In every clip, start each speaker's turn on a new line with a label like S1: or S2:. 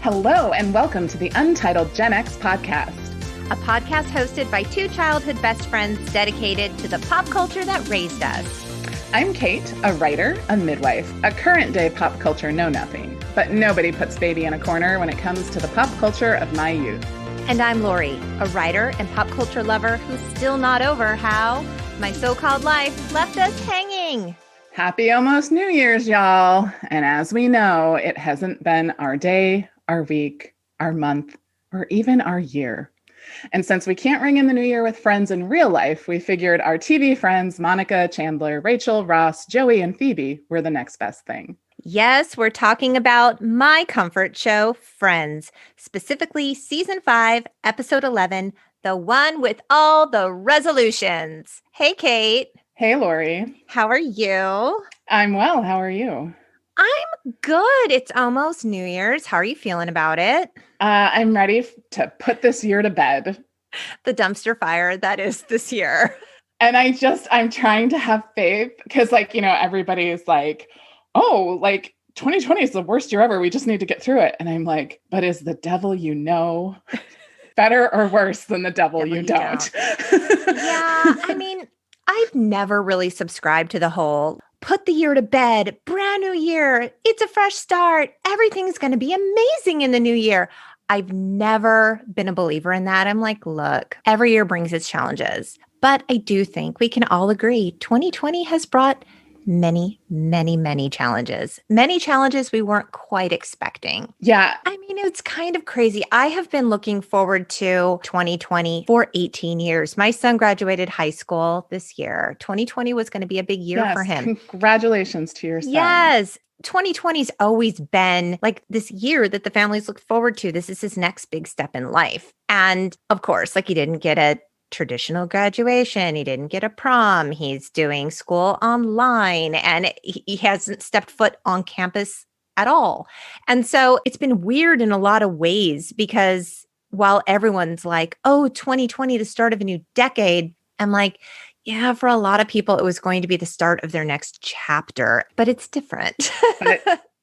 S1: Hello, and welcome to the Untitled Gen X podcast.
S2: A podcast hosted by two childhood best friends dedicated to the pop culture that raised us.
S1: I'm Kate, a writer, a midwife, a current-day pop culture know-nothing. But nobody puts baby in a corner when it comes to the pop culture of my youth.
S2: And I'm Lori, a writer and pop culture lover who's still not over how my so-called life left us hanging.
S1: Happy almost New Year's, y'all. And as we know, it hasn't been our day, our week, our month, or even our year. And since we can't ring in the new year with friends in real life, we figured our TV friends, Monica, Chandler, Rachel, Ross, Joey, and Phoebe were the next best thing.
S2: Yes, we're talking about my comfort show, Friends, specifically season 5, episode 11, the one with all the resolutions. Hey, Kate.
S1: Hey, Lori.
S2: How are you?
S1: I'm well. How are you?
S2: I'm good. It's almost New Year's. How are you feeling about it?
S1: I'm ready to put this year to bed.
S2: The dumpster fire that is this year.
S1: And I'm trying to have faith because everybody is like, oh, 2020 is the worst year ever. We just need to get through it. And I'm like, but is the devil better or worse than the devil you don't?
S2: Yeah, I've never really subscribed to the whole put the year to bed, brand new year, it's a fresh start, everything's going to be amazing in the new year. I've never been a believer in that. I'm like, look, every year brings its challenges. But I do think we can all agree 2020 has brought many, many, many challenges. Many challenges we weren't quite expecting.
S1: Yeah.
S2: It's kind of crazy. I have been looking forward to 2020 for 18 years. My son graduated high school this year. 2020 was going to be a big year for him.
S1: Congratulations to your son.
S2: Yes. 2020's always been like this year that the families look forward to. This is his next big step in life. And of course, he didn't get a traditional graduation. He didn't get a prom. He's doing school online and he hasn't stepped foot on campus at all. And so it's been weird in a lot of ways because while everyone's like, oh, 2020, the start of a new decade, I'm like, yeah, for a lot of people, it was going to be the start of their next chapter, but it's different.
S1: But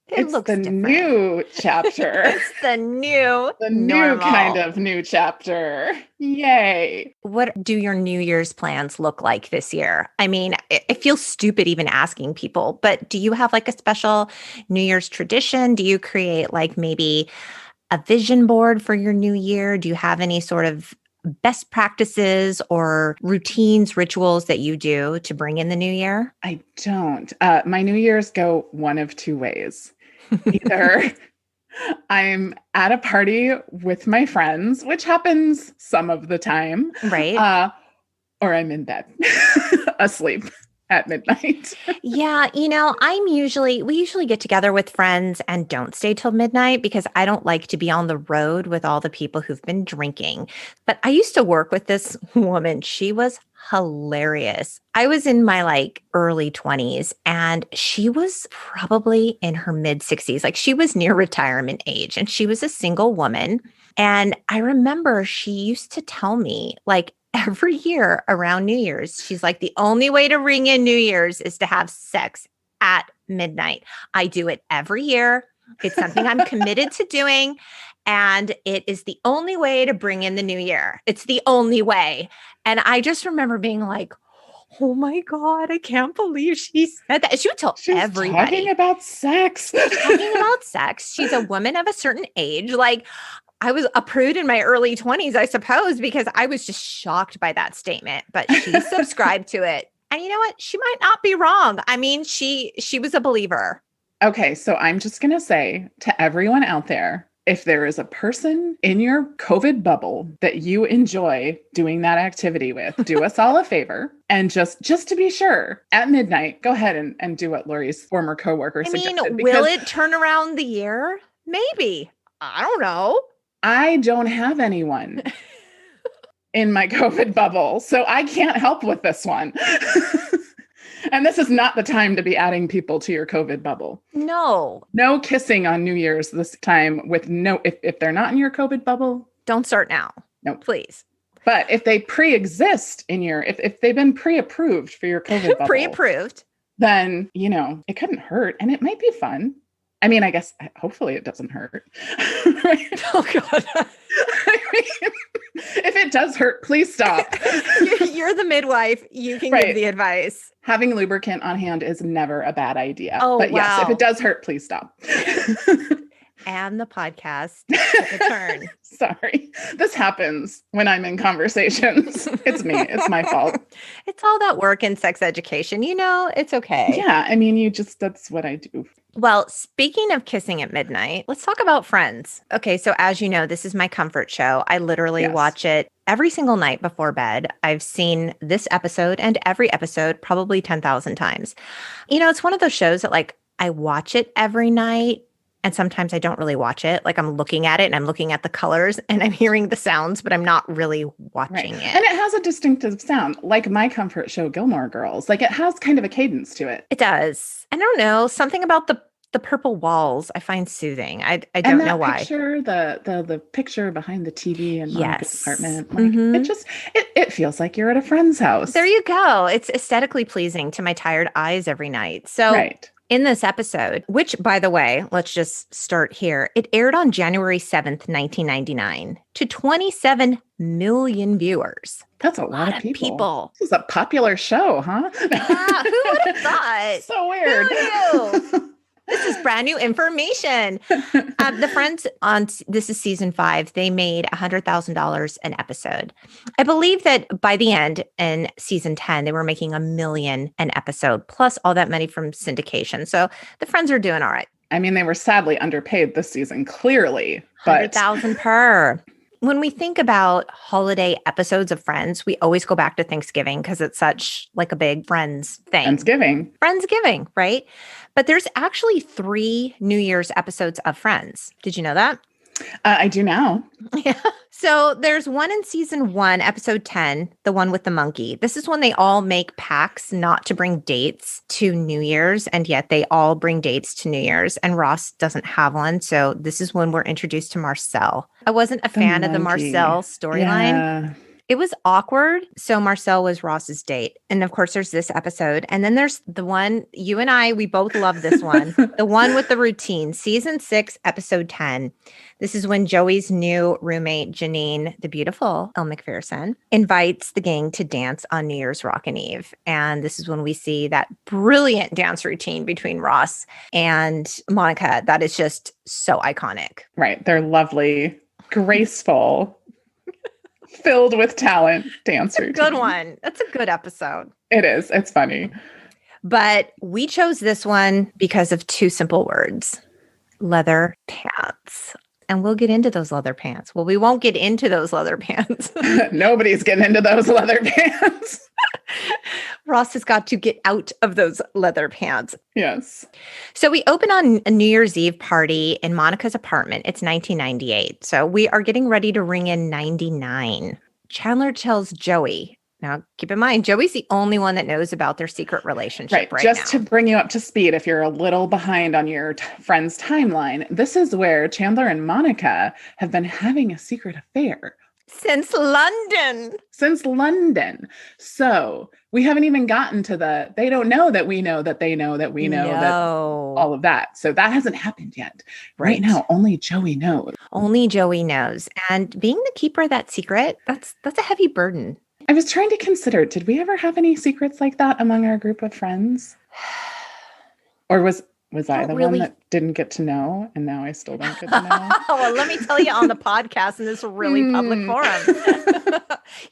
S2: It looks
S1: the
S2: different.
S1: new chapter.
S2: It's the new
S1: new kind of new chapter. Yay.
S2: What do your New Year's plans look like this year? It feels stupid even asking people, but do you have a special New Year's tradition? Do you create maybe a vision board for your new year? Do you have any sort of best practices or routines, rituals that you do to bring in the new year?
S1: I don't. My New Year's go one of two ways. Either I'm at a party with my friends, which happens some of the time.
S2: Right.
S1: Or I'm in bed asleep at midnight.
S2: Yeah. We usually get together with friends and don't stay till midnight because I don't like to be on the road with all the people who've been drinking. But I used to work with this woman. She was hilarious. I was in my early 20s and she was probably in her mid 60s. She was near retirement age and she was a single woman. And I remember she used to tell me every year around New Year's, she's like, the only way to ring in New Year's is to have sex at midnight. I do it every year. It's something I'm committed to doing. And it is the only way to bring in the new year. It's the only way. And I just remember being like, oh my God, I can't believe she said that. She would tell everybody.
S1: Talking about sex.
S2: Talking about sex. She's a woman of a certain age. I was a prude in my early 20s, I suppose, because I was just shocked by that statement. But she subscribed to it. And you know what? She might not be wrong. She was a believer.
S1: Okay, so I'm just going to say to everyone out there, if there is a person in your COVID bubble that you enjoy doing that activity with, do us all a favor. And just to be sure, at midnight, go ahead and do what Lori's former coworker suggested.
S2: Will it turn around the year? Maybe. I don't know.
S1: I don't have anyone in my COVID bubble, so I can't help with this one. And this is not the time to be adding people to your COVID bubble.
S2: No.
S1: No kissing on New Year's this time if they're not in your COVID bubble.
S2: Don't start now.
S1: No.
S2: Please.
S1: But if they pre-exist in if they've been pre-approved for your COVID bubble.
S2: Pre-approved.
S1: then, it couldn't hurt and it might be fun. I mean, I guess hopefully it doesn't hurt. Right?
S2: Oh God.
S1: I mean, if it does hurt, please stop.
S2: You're the midwife. You can give the advice.
S1: Having lubricant on hand is never a bad idea.
S2: Oh,
S1: but yes, if
S2: wow.
S1: it does hurt, please stop.
S2: And the podcast took a turn.
S1: Sorry. This happens when I'm in conversations. It's me. It's my fault.
S2: It's all that work and sex education. It's okay.
S1: Yeah. I mean, that's what I do.
S2: Well, speaking of kissing at midnight, let's talk about Friends. Okay. So as you know, this is my comfort show. I literally watch it every single night before bed. I've seen this episode and every episode probably 10,000 times. It's one of those shows that I watch it every night. And sometimes I don't really watch it. I'm looking at it and I'm looking at the colors and I'm hearing the sounds, but I'm not really watching it.
S1: And it has a distinctive sound, like my comfort show, Gilmore Girls. It has kind of a cadence to it.
S2: It does. I don't know. Something about the purple walls I find soothing. I don't know why.
S1: Picture, the picture behind the TV in Monica's apartment. It feels like you're at a friend's house.
S2: There you go. It's aesthetically pleasing to my tired eyes every night. So in this episode, which, by the way, let's just start here. It aired on January 7th, 1999 to 27 million viewers.
S1: That's a lot of people. This is a popular show, huh?
S2: Who would have thought?
S1: So weird.
S2: Who knew? This is brand new information. The Friends this is season 5. They made $100,000 an episode. I believe that by the end in season 10, they were making $1 million an episode, plus all that money from syndication. So the Friends are doing all right.
S1: I mean, they were sadly underpaid this season, clearly. But
S2: $100,000 per. When we think about holiday episodes of Friends, we always go back to Thanksgiving because it's such a big Friends thing. Friendsgiving, right? But there's actually 3 New Year's episodes of Friends. Did you know that?
S1: I do now.
S2: Yeah. So there's one in season 1, episode 10, the one with the monkey. This is when they all make pacts not to bring dates to New Year's, and yet they all bring dates to New Year's, and Ross doesn't have one. So this is when we're introduced to Marcel. I wasn't a fan of the Marcel storyline.
S1: Yeah.
S2: It was awkward. So Marcel was Ross's date. And of course, there's this episode. And then there's the one, you and I, we both love this one. The one with the routine, season 6, episode 10. This is when Joey's new roommate, Janine, the beautiful Elle Macpherson, invites the gang to dance on New Year's Rockin' Eve. And this is when we see that brilliant dance routine between Ross and Monica. That is just so iconic.
S1: Right. They're lovely, graceful, filled with talent dance routine.
S2: Good one. That's a good episode.
S1: It is. It's funny.
S2: But we chose this one because of 2 simple words: leather pants. And we'll get into those leather pants. Well, we won't get into those leather pants.
S1: Nobody's getting into those leather pants.
S2: Ross has got to get out of those leather pants.
S1: Yes.
S2: So we open on a New Year's Eve party in Monica's apartment. It's 1998. So we are getting ready to ring in 99. Chandler tells Joey. Now, keep in mind, Joey's the only one that knows about their secret relationship right
S1: just
S2: now.
S1: To bring you up to speed, if you're a little behind on your friend's timeline, this is where Chandler and Monica have been having a secret affair.
S2: Since London.
S1: So we haven't even gotten to they don't know that we know that they know that we know that all of that. So that hasn't happened yet. Right now, only Joey knows.
S2: Only Joey knows. And being the keeper of that secret, that's a heavy burden.
S1: I was trying to consider, did we ever have any secrets like that among our group of friends? Or was I the one that didn't get to know, and now I still don't get to know?
S2: Well, let me tell you on the podcast in this really public forum.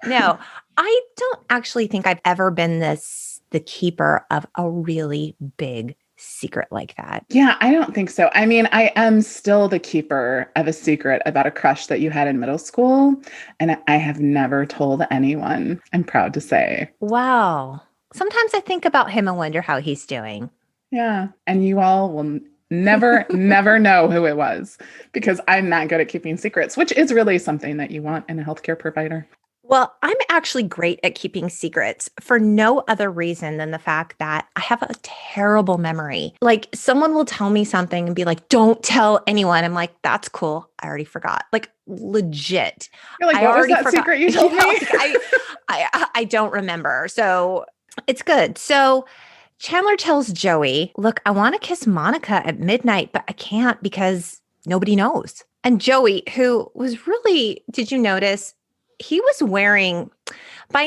S2: No, I don't actually think I've ever been the keeper of a really big secret like that.
S1: Yeah, I don't think so. I mean, I am still the keeper of a secret about a crush that you had in middle school, and I have never told anyone, I'm proud to say.
S2: Wow. Sometimes I think about him and wonder how he's doing.
S1: Yeah. And you all will never know who it was, because I'm not good at keeping secrets, which is really something that you want in a healthcare provider.
S2: Well, I'm actually great at keeping secrets for no other reason than the fact that I have a terrible memory. Like, someone will tell me something and be like, don't tell anyone. I'm like, that's cool. I already forgot. Like, legit.
S1: You're like, what was that secret you told me?
S2: I don't remember. So it's good. So Chandler tells Joey, look, I want to kiss Monica at midnight, but I can't because nobody knows. And Joey, who was really, did you notice? He was wearing, by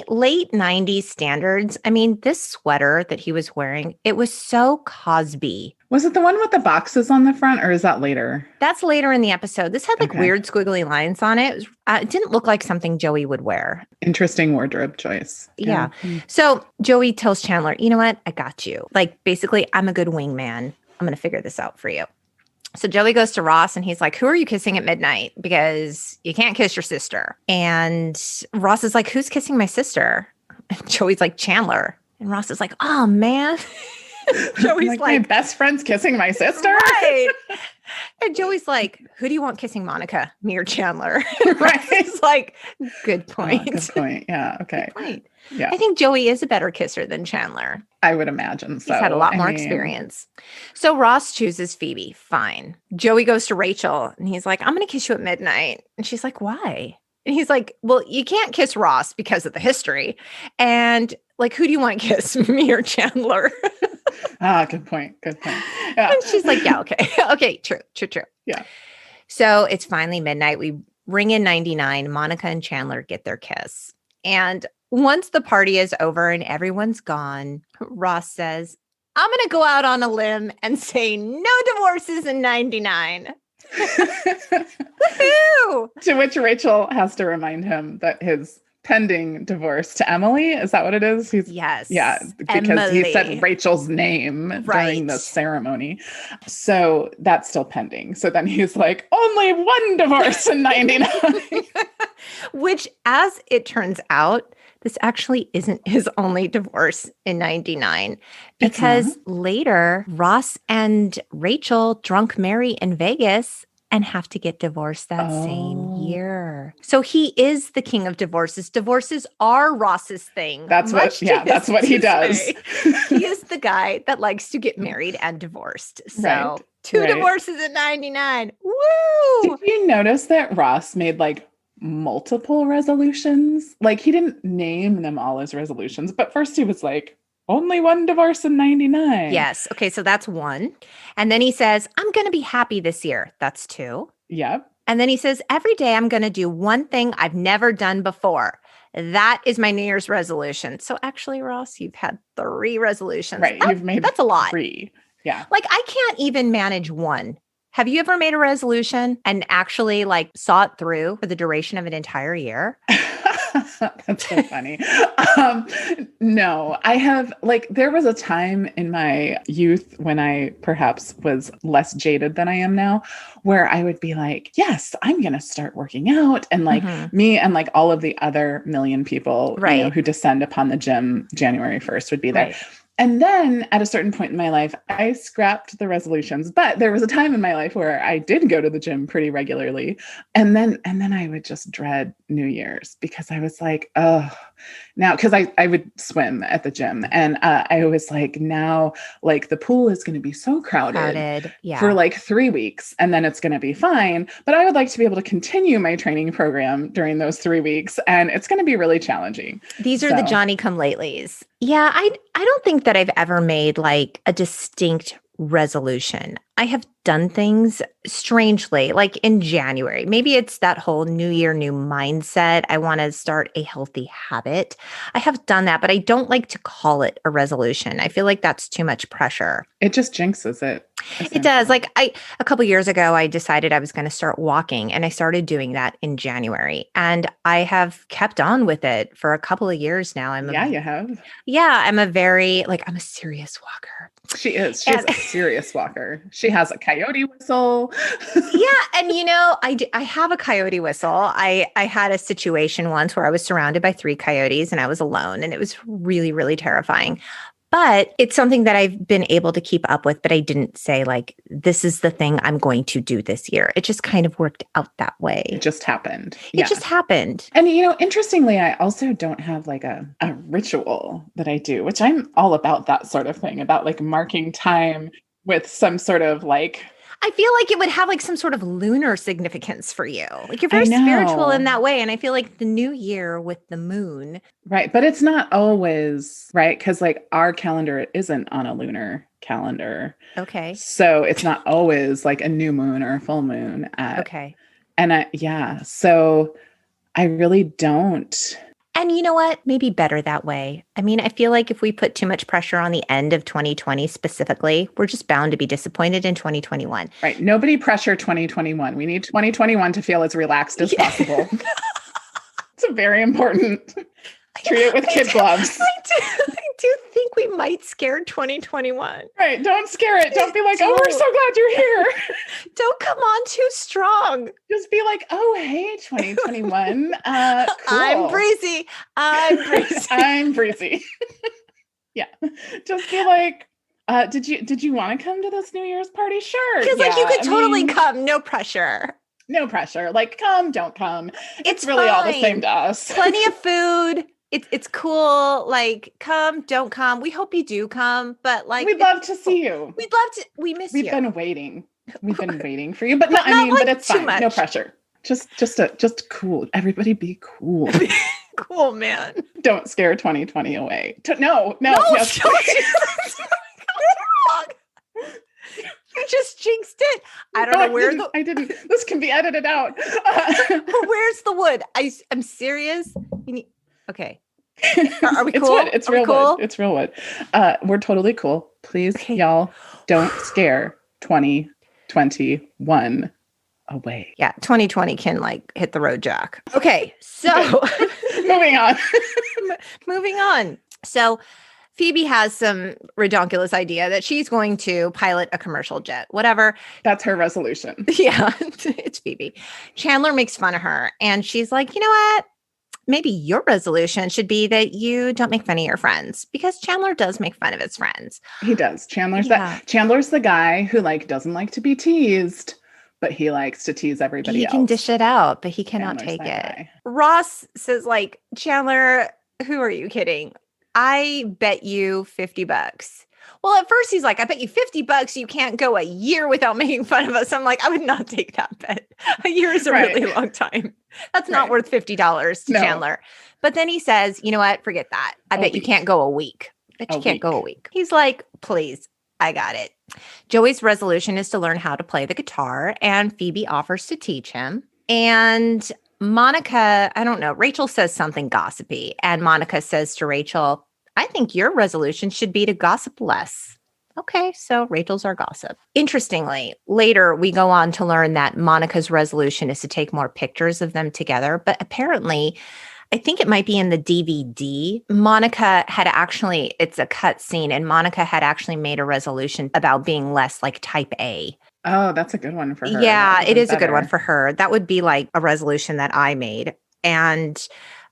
S2: late 90s standards, I mean, this sweater that he was wearing, it was so Cosby.
S1: Was it the one with the boxes on the front, or is that later?
S2: That's later in the episode. This had like
S1: Okay.
S2: weird squiggly lines on it. It didn't look like something Joey would wear.
S1: Interesting wardrobe choice.
S2: Yeah. So Joey tells Chandler, you know what? I got you. Like, basically, I'm a good wingman. I'm going to figure this out for you. So Joey goes to Ross and he's like, who are you kissing at midnight? Because you can't kiss your sister. And Ross is like, who's kissing my sister? And Joey's like, Chandler. And Ross is like, oh, man. Joey's like,
S1: my best friend's kissing my sister?
S2: Right. And Joey's like, who do you want kissing Monica? Me or Chandler? And
S1: Right.
S2: Ross is like, good point.
S1: Good point. Yeah. Okay.
S2: Good point.
S1: Yeah.
S2: I think Joey is a better kisser than Chandler.
S1: I would imagine so.
S2: He's had a lot more experience. So Ross chooses Phoebe. Fine. Joey goes to Rachel and he's like, I'm going to kiss you at midnight. And she's like, why? And he's like, well, you can't kiss Ross because of the history. And like, who do you want to kiss, me or Chandler?
S1: Good point. Good point. Yeah.
S2: And she's like, yeah, okay. Okay, true.
S1: Yeah.
S2: So it's finally midnight. We ring in 99. Monica and Chandler get their kiss. And once the party is over and everyone's gone, Ross says, I'm going to go out on a limb and say no divorces in 99. Woohoo!
S1: To which Rachel has to remind him that his pending divorce to Emily, is that what it is?
S2: Yes.
S1: Yeah, because
S2: Emily.
S1: he said Rachel's name during the ceremony. So that's still pending. So then he's like, only one divorce in 99.
S2: Which, as it turns out, this actually isn't his only divorce in 99, because later Ross and Rachel drunk Mary in Vegas and have to get divorced that same year. So he is the king of divorces. Divorces are Ross's thing.
S1: That's what he does.
S2: He is the guy that likes to get married and divorced. So two divorces in 99. Woo!
S1: Did you notice that Ross made like multiple resolutions? Like he didn't name them all as resolutions, but first he was like, only one divorce in 99.
S2: Yes. Okay. So that's one. And then he says, I'm going to be happy this year. That's two.
S1: Yep.
S2: And then he says, every day I'm going to do one thing I've never done before. That is my New Year's resolution. So actually, Ross, you've had 3 resolutions.
S1: Right. You've made
S2: that's a lot.
S1: 3. Yeah.
S2: Like I can't even manage one. Have you ever made a resolution and actually like saw it through for the duration of an entire year?
S1: That's so funny. No, I have there was a time in my youth when I perhaps was less jaded than I am now, where I would be like, yes, I'm going to start working out. And me and all of the other million people who descend upon the gym January 1st would be there. Right. And then at a certain point in my life, I scrapped the resolutions, but there was a time in my life where I did go to the gym pretty regularly. And then I would just dread New Year's because I was like, oh, now, because I would swim at the gym and I was like, now the pool is going to be so crowded for 3 weeks and then it's going to be fine. But I would like to be able to continue my training program during those 3 weeks and it's going to be really challenging.
S2: These are the Johnny-come-latelys. Yeah, I don't think that I've ever made a distinct resolution. I have done things strangely, like in January. Maybe it's that whole new year, new mindset. I want to start a healthy habit. I have done that, but I don't like to call it a resolution. I feel like that's too much pressure.
S1: It just jinxes it.
S2: It does. A couple years ago, I decided I was going to start walking and I started doing that in January and I have kept on with it for a couple of years now.
S1: You have.
S2: Yeah. I'm a serious walker.
S1: She is. She's a serious walker. She has a coyote whistle.
S2: Yeah. And I have a coyote whistle. I had a situation once where I was surrounded by 3 coyotes and I was alone and it was really, really terrifying. But it's something that I've been able to keep up with, but I didn't say this is the thing I'm going to do this year. It just kind of worked out that way.
S1: It just happened.
S2: It just happened.
S1: And, interestingly, I also don't have a ritual that I do, which I'm all about that sort of thing, about marking time with some sort of
S2: I feel like it would have like some sort of lunar significance for you. Like you're
S1: I
S2: very spiritual in
S1: know.
S2: that way. And I feel like the new year with the moon.
S1: Right. But it's not always, right? Because like our calendar isn't on a lunar calendar.
S2: Okay.
S1: So it's not always like a new moon or a full moon at,
S2: Okay.
S1: and yeah. So I really don't.
S2: And you know what? Maybe better that way. I mean, I feel like if we put too much pressure on the end of 2020 specifically, we're just bound to be disappointed in 2021.
S1: Right. Nobody pressure 2021. We need 2021 to feel as relaxed as possible. It's very important. Treat it with kid gloves.
S2: I do think we might scare 2021.
S1: Right. Don't scare it. Don't be like, oh, we're so glad you're here.
S2: Don't come on too strong.
S1: Just be like, oh, hey, 2021. Cool.
S2: I'm breezy.
S1: I'm breezy. Yeah. Just be like, did you want to come to this New Year's party? Sure.
S2: Because like you could totally come. No pressure.
S1: No pressure. Like, come, don't come. It's really
S2: fine.
S1: all the same to us.
S2: Plenty of food. It's cool. Like, come, don't come. We hope you do come, but like
S1: we'd love to see you.
S2: We'd love to. We miss you.
S1: We've been waiting. We've been waiting for you, but no, I mean, like but it's fine. Much. No pressure. Just cool. Everybody be cool.
S2: Cool, man.
S1: Don't scare 2020 away. No. Yes,
S2: you just jinxed it. I don't know where
S1: I didn't. This can be edited out.
S2: Where's the wood? I'm serious. Okay. Are we cool?
S1: Wood. It's real wood. It's real wood. We're totally cool. Please, y'all, don't scare 2021 away.
S2: Yeah, 2020 can like hit the road, Jack. Okay, so
S1: moving on.
S2: Moving on. So Phoebe has some redonkulous idea that she's going to pilot a commercial jet, whatever.
S1: That's her resolution.
S2: Yeah, it's Phoebe. Chandler makes fun of her and she's like, you know what? Maybe your resolution should be that you don't make fun of your friends because Chandler does make fun of his friends.
S1: He does. Chandler's the guy who like doesn't like to be teased, but he likes to tease everybody else.
S2: He can dish it out, but he cannot take it. Guy. Ross says like, Chandler, who are you kidding? I bet you $50. Well, at first he's like, I bet you $50 you can't go a year without making fun of us. I'm like, I would not take that bet. A year is a really long time. That's not worth $50 to Chandler. But then he says, you know what? Forget that. I bet you can't go a week. Go a week. He's like, please, I got it. Joey's resolution is to learn how to play the guitar, and Phoebe offers to teach him. And Monica, I don't know, Rachel says something gossipy, and Monica says to Rachel, I think your resolution should be to gossip less. Okay, so Rachel's our gossip. Interestingly, later we go on to learn that Monica's resolution is to take more pictures of them together, but apparently, I think it might be in the DVD. Monica had actually, it's a cut scene, and Monica had actually made a resolution about being less like type A.
S1: Oh, that's a good one for her.
S2: Yeah, it is a good one for her. That would be like a resolution that I made and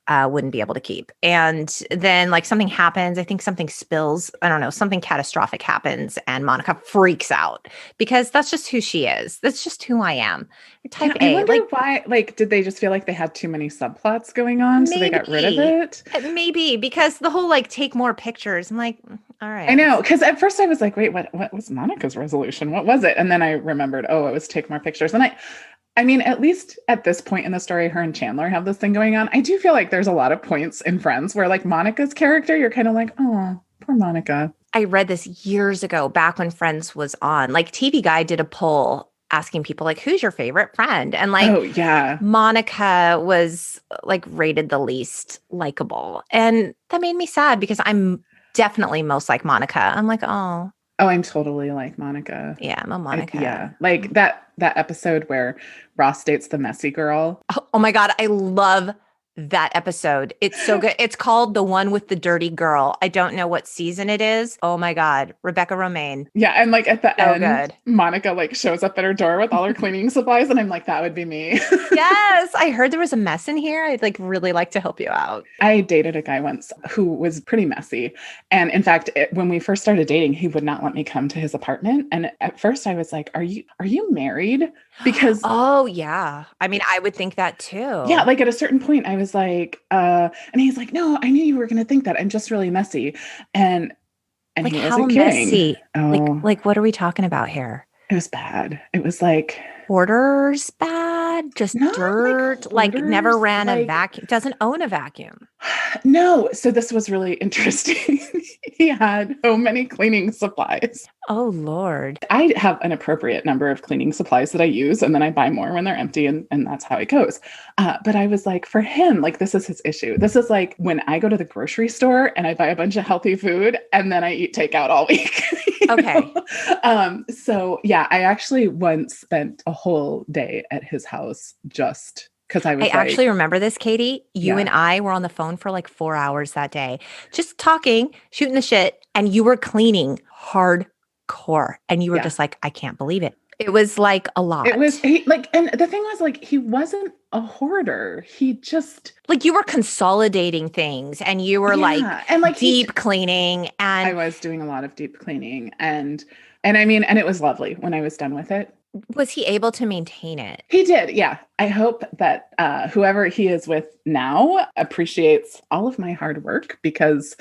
S2: wouldn't be able to keep. And then like something happens, I think something spills, I don't know, something catastrophic happens and Monica freaks out because that's just who she is. That's just who I am. Type A.
S1: I wonder why, like, did they just feel like they had too many subplots going on? So they got rid of it?
S2: Maybe because the whole like take more pictures. I'm like, all right.
S1: I know. Because at first I was like, wait, what was Monica's resolution? What was it? And then I remembered, it was take more pictures. And I mean, at least at this point in the story, her and Chandler have this thing going on. I do feel like there's a lot of points in Friends where like Monica's character, you're kind of like, oh, poor Monica.
S2: I read this years ago, back when Friends was on. Like TV Guide did a poll asking people like, who's your favorite friend? And like, Monica was like rated the least likable. And that made me sad because I'm definitely most like Monica. I'm like, oh,
S1: I'm totally like Monica.
S2: Yeah, I'm a Monica.
S1: Like that episode where Ross dates the messy girl.
S2: Oh my God, I love that episode. It's so good. It's called The One with the Dirty Girl. I don't know what season it is. Oh my God, Rebecca Romaine.
S1: Yeah, and like at the end, Monica like shows up at her door with all her cleaning supplies, and I'm like, that would be me.
S2: Yes, I heard there was a mess in here. I'd like really like to help you out.
S1: I dated a guy once who was pretty messy, and in fact, when we first started dating, he would not let me come to his apartment. And at first, I was like, "Are you married?" Because
S2: oh yeah, I mean, I would think that too.
S1: Yeah, like at a certain point, I was like, and he's like, "No, I knew you were going to think that. I'm just really messy." And
S2: like
S1: he
S2: how
S1: wasn't kidding.
S2: Messy? Like what are we talking about here?
S1: It was bad. It was like
S2: Hoarders bad, just
S1: not like
S2: dirt, like never
S1: hoarders,
S2: ran a
S1: like
S2: vacuum, doesn't own a vacuum.
S1: no. So this was really interesting. He had so many cleaning supplies.
S2: Oh, Lord.
S1: I have an appropriate number of cleaning supplies that I use, and then I buy more when they're empty, and that's how it goes. But I was like, for him, like, this is his issue. This is like when I go to the grocery store and I buy a bunch of healthy food, and then I eat takeout all week.
S2: Okay.
S1: So yeah, I actually once spent a whole day at his house just because I was
S2: I
S1: like,
S2: actually remember this, Katie. You
S1: Yeah.
S2: and I were on the phone for like 4 hours that day, just talking, shooting the shit, and you were cleaning hardcore. And you were
S1: Yeah.
S2: just like, I can't believe it. It was like a lot.
S1: it was like, and the thing was, like, he wasn't a hoarder. He just
S2: like you were consolidating things and you were like
S1: and like
S2: deep cleaning.
S1: I
S2: And
S1: was doing a lot of deep cleaning, and I mean, and it was lovely when I was done with it.
S2: was he able to maintain it?
S1: He did, yeah. I hope that whoever he is with now appreciates all of my hard work, because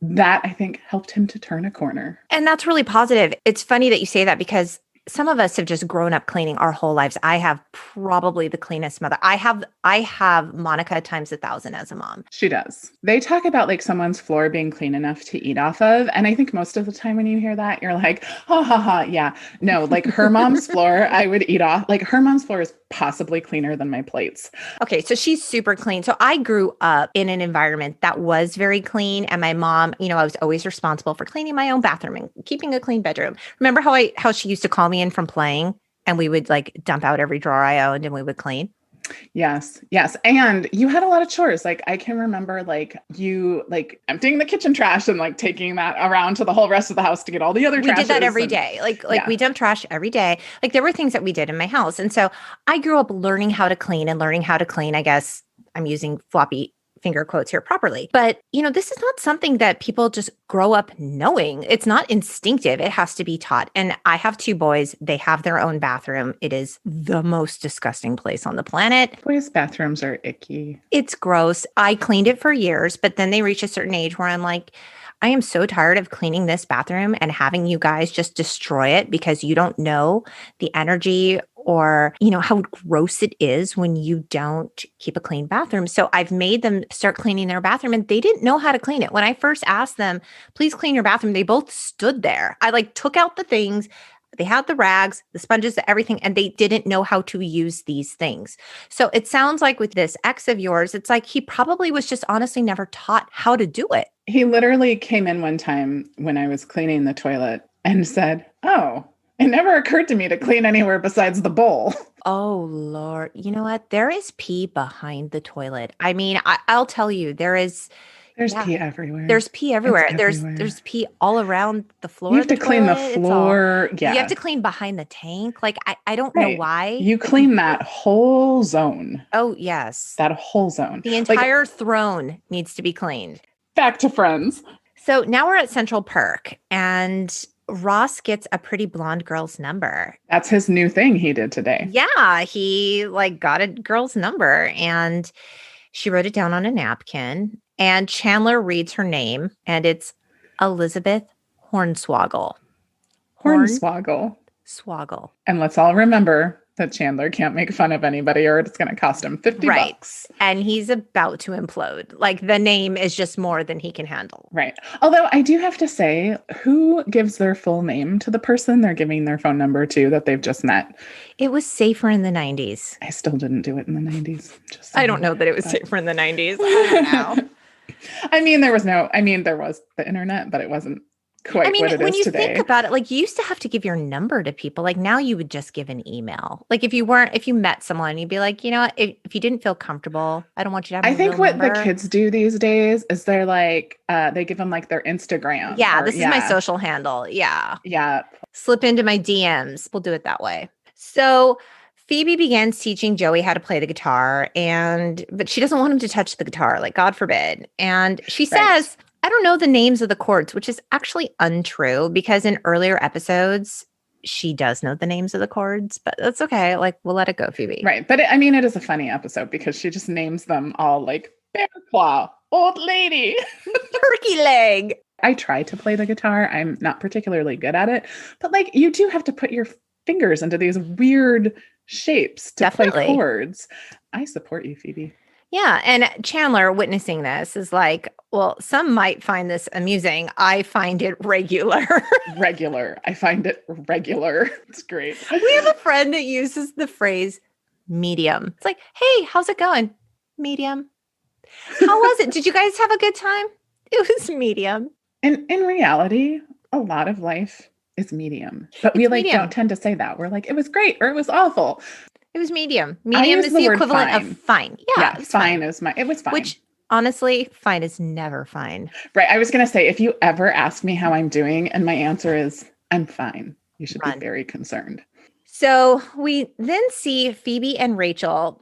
S1: that, I think, helped him to turn a corner.
S2: And that's really positive. It's funny that you say that because some of us have just grown up cleaning our whole lives. I have probably the cleanest mother. I have Monica times 1,000 as a mom.
S1: She does. They talk about like someone's floor being clean enough to eat off of. And I think most of the time when you hear that, you're like, ha ha ha. Yeah. No, like her mom's floor, I would eat off. Like her mom's floor is possibly cleaner than my plates.
S2: Okay, so she's super clean. So I grew up in an environment that was very clean. And my mom, I was always responsible for cleaning my own bathroom and keeping a clean bedroom. Remember how she used to call me in from playing and we would like dump out every drawer I owned and we would clean?
S1: Yes. Yes. And you had a lot of chores. Like I can remember like you like emptying the kitchen trash and like taking that around to the whole rest of the house to get all the other trash.
S2: We did that every day. Like we dumped trash every day. Like there were things that we did in my house. And so I grew up learning how to clean. I guess I'm using floppy finger quotes here properly. But, this is not something that people just grow up knowing. It's not instinctive. It has to be taught. And I have 2 boys. They have their own bathroom. It is the most disgusting place on the planet.
S1: Boys' bathrooms are icky.
S2: It's gross. I cleaned it for years, but then they reach a certain age where I'm like, I am so tired of cleaning this bathroom and having you guys just destroy it because you don't know the energy or, how gross it is when you don't keep a clean bathroom. So I've made them start cleaning their bathroom and they didn't know how to clean it. When I first asked them, please clean your bathroom, they both stood there. I like took out the things. They had the rags, the sponges, everything, and they didn't know how to use these things. So it sounds like with this ex of yours, it's like he probably was just honestly never taught how to do it.
S1: He literally came in one time when I was cleaning the toilet and said, "Oh, it never occurred to me to clean anywhere besides the bowl."
S2: Oh, Lord. You know what? There is pee behind the toilet. I mean, I'll tell you, there's
S1: pee everywhere.
S2: There's pee everywhere.
S1: It's
S2: There's
S1: everywhere.
S2: there's pee all around the floor.
S1: You have to clean the
S2: toilet.
S1: floor.
S2: You have to clean behind the tank. Like, I don't
S1: Right.
S2: know why.
S1: You clean that whole zone.
S2: Oh, yes.
S1: That whole zone.
S2: The entire throne needs to be cleaned.
S1: Back to Friends.
S2: So now we're at Central Perk and Ross gets a pretty blonde girl's number.
S1: That's his new thing he did today.
S2: Yeah, he like got a girl's number and she wrote it down on a napkin. And Chandler reads her name, and it's Elizabeth Hornswoggle.
S1: Hornswoggle.
S2: Swoggle.
S1: And let's all remember that Chandler can't make fun of anybody or it's going to cost him $50.
S2: Right. And he's about to implode. Like the name is just more than he can handle.
S1: Right. Although I do have to say, who gives their full name to the person they're giving their phone number to that they've just met?
S2: It was safer in the 90s.
S1: I still didn't do it in the 90s.
S2: I don't know that it was safer in the 90s. I don't know.
S1: there was the internet, but it wasn't quite what it is today.
S2: When you think about it, like you used to have to give your number to people. Like now you would just give an email. Like if you met someone, you'd be like, if you didn't feel comfortable, I don't want you to have
S1: I think what
S2: number.
S1: the kids do these days is they're like, they give them like their Instagram.
S2: Yeah, this is my social handle. Yeah.
S1: Yeah.
S2: Slip into my DMs. We'll do it that way. So Phoebe begins teaching Joey how to play the guitar, but she doesn't want him to touch the guitar, like God forbid. And she says, I don't know the names of the chords, which is actually untrue because in earlier episodes, she does know the names of the chords, but that's okay. Like, we'll let it go, Phoebe.
S1: Right. But it is a funny episode because she just names them all like bear claw, old lady,
S2: turkey leg.
S1: I try to play the guitar. I'm not particularly good at it, but like you do have to put your fingers into these weird shapes to play chords. I support you, Phoebe.
S2: Yeah. And Chandler witnessing this is like, well, some might find this amusing. I find it regular.
S1: Regular. I find it regular. It's great.
S2: We have a friend that uses the phrase medium. It's like, hey, how's it going? Medium. How was it? Did you guys have a good time? It was medium.
S1: And in reality, a lot of life is medium. But we don't tend to say that. We're like, it was great or it was awful.
S2: It was medium. Medium is the equivalent of fine. Yeah,
S1: fine is it was fine.
S2: Which honestly, fine is never fine.
S1: Right. I was going to say, if you ever ask me how I'm doing and my answer is, I'm fine, you should be very concerned.
S2: So we then see Phoebe and Rachel's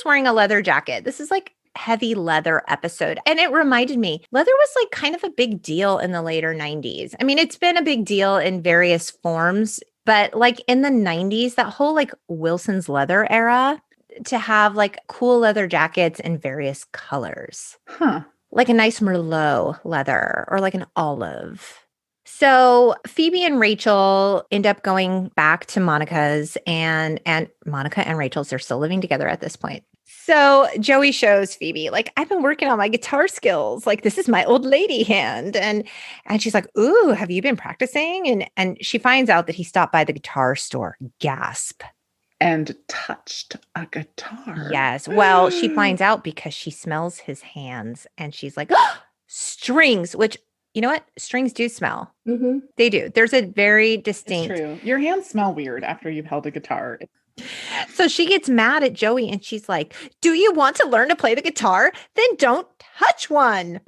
S2: wearing a leather jacket. This is like heavy leather episode. And it reminded me, leather was like kind of a big deal in the later 90s. I mean, it's been a big deal in various forms, but like in the 90s, that whole like Wilson's leather era, to have like cool leather jackets in various colors. Like a nice Merlot leather or like an olive. So Phoebe and Rachel end up going back to Monica's and Monica and Rachel's, they're still living together at this point. So Joey shows Phoebe, like, I've been working on my guitar skills. Like, this is my old lady hand. And she's like, ooh, have you been practicing? And she finds out that he stopped by the guitar store. Gasp.
S1: And touched a guitar.
S2: Yes. Well, she finds out because she smells his hands and she's like, oh, strings, which, you know what? Strings do smell.
S1: Mm-hmm.
S2: They do. There's a very distinct.
S1: It's true. Your hands smell weird after you've held a guitar.
S2: So she gets mad at Joey and she's like, do you want to learn to play the guitar? Then don't touch one.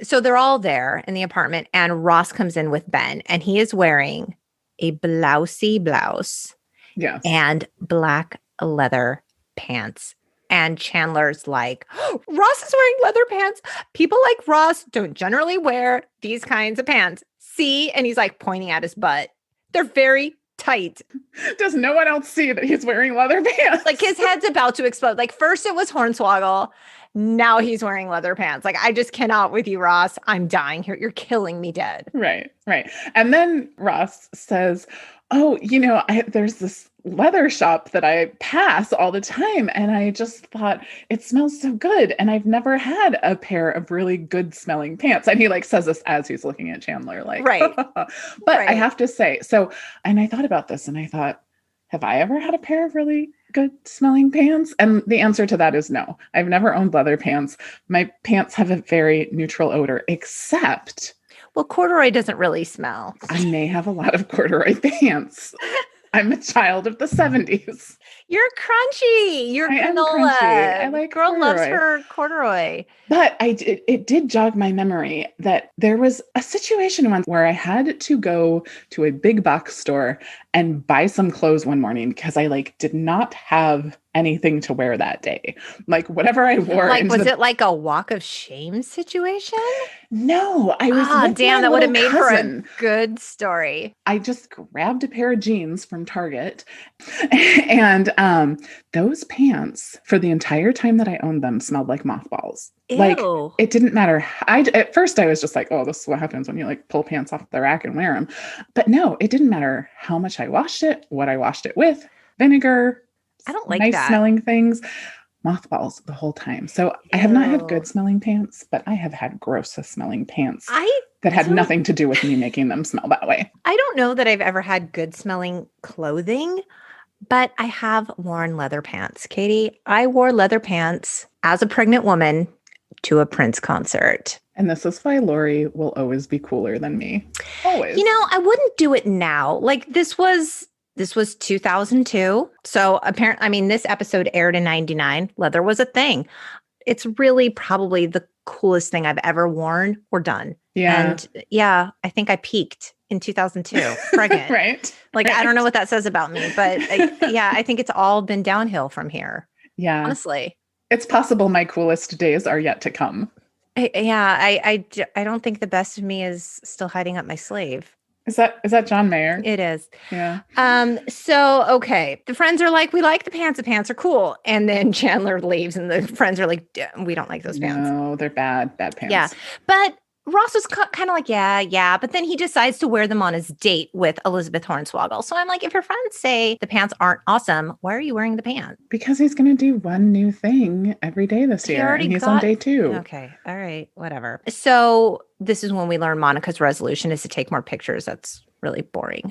S2: So they're all there in the apartment and Ross comes in with Ben and he is wearing a blousey blouse.
S1: Yes.
S2: And black leather pants. And Chandler's like, oh, Ross is wearing leather pants. People like Ross don't generally wear these kinds of pants. See? And he's like pointing at his butt. They're very tight.
S1: Does no one else see that he's wearing leather pants?
S2: Like his head's about to explode. Like first it was Hornswoggle. Now he's wearing leather pants. Like I just cannot with you, Ross. I'm dying here. You're killing me dead.
S1: Right. And then Ross says, oh, there's this leather shop that I pass all the time. And I just thought it smells so good. And I've never had a pair of really good smelling pants. And he like says this as he's looking at Chandler, like,
S2: right.
S1: But right. I have to say, and I thought about this and I thought, have I ever had a pair of really good smelling pants? And the answer to that is no. I've never owned leather pants. My pants have a very neutral odor, except...
S2: Well, corduroy doesn't really smell.
S1: I may have a lot of corduroy pants. I'm a child of the 70s.
S2: You're crunchy. You're granola.
S1: I like
S2: girl
S1: corduroy.
S2: Loves her corduroy.
S1: But it did jog my memory that there was a situation once where I had to go to a big box store and buy some clothes one morning because I did not have anything to wear that day. Like whatever I wore.
S2: Was it like a walk of shame situation?
S1: No, I was.
S2: Oh, damn, that would have made for a good story.
S1: I just grabbed a pair of jeans from Target and those pants for the entire time that I owned them smelled like mothballs.
S2: Ew.
S1: Like it didn't matter. At first I was just like, oh, this is what happens when you pull pants off the rack and wear them. But no, it didn't matter how much I washed it, what I washed it with, vinegar.
S2: I don't like
S1: nice
S2: that.
S1: Smelling things, mothballs the whole time. So Ew. I have not had good smelling pants, but I have had gross smelling pants that had nothing to do with me making them smell that way.
S2: I don't know that I've ever had good smelling clothing, but I have worn leather pants. Katie, I wore leather pants as a pregnant woman to a Prince concert.
S1: And this is why Lori will always be cooler than me. Always.
S2: I wouldn't do it now. This was 2002. So apparently, this episode aired in 99. Leather was a thing. It's really probably the coolest thing I've ever worn or done.
S1: Yeah.
S2: And yeah, I think I peaked in 2002, pregnant.
S1: Right.
S2: I don't know what that says about me, but I think it's all been downhill from here.
S1: Yeah.
S2: Honestly.
S1: It's possible my coolest days are yet to come.
S2: I don't think the best of me is still hiding up my sleeve.
S1: Is that John Mayer?
S2: It is.
S1: Yeah.
S2: So, okay. The friends are like, we like the pants. The pants are cool. And then Chandler leaves and the friends are like, we don't like those pants.
S1: No, they're bad pants.
S2: Yeah. But Ross was kind of like, yeah. But then he decides to wear them on his date with Elizabeth Hornswoggle. So I'm like, if your friends say the pants aren't awesome, why are you wearing the pants?
S1: Because he's going to do one new thing every day this year. And he's on day 2.
S2: Okay. All right. Whatever. So this is when we learn Monica's resolution is to take more pictures. That's really boring.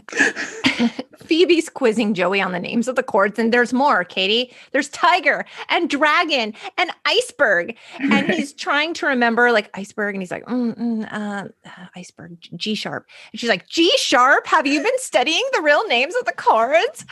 S2: Phoebe's quizzing Joey on the names of the chords, and there's more, Katie. There's tiger and dragon and iceberg. And he's trying to remember like iceberg, and he's like, iceberg, G sharp. And she's like, G sharp? Have you been studying the real names of the chords?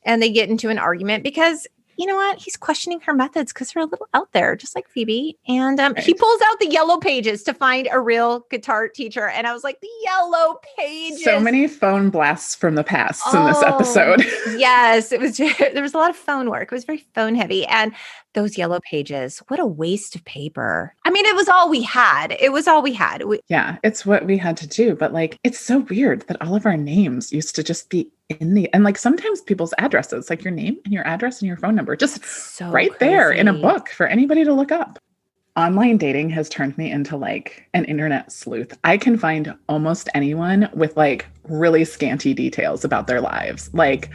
S2: And they get into an argument because you know what? He's questioning her methods because they're a little out there, just like Phoebe. And he pulls out the yellow pages to find a real guitar teacher. And I was like, the yellow pages.
S1: So many phone blasts from the past in this episode.
S2: Yes, it was. There was a lot of phone work. It was very phone heavy. And those yellow pages, what a waste of paper. I mean, it was all we had.
S1: Yeah, it's what we had to do. But like, it's so weird that all of our names used to just be and like sometimes people's addresses, like your name and your address and your phone number, just so right crazy. There in a book for anybody to look up. Online dating has turned me into like an internet sleuth. I can find almost anyone with like really scanty details about their lives. Like,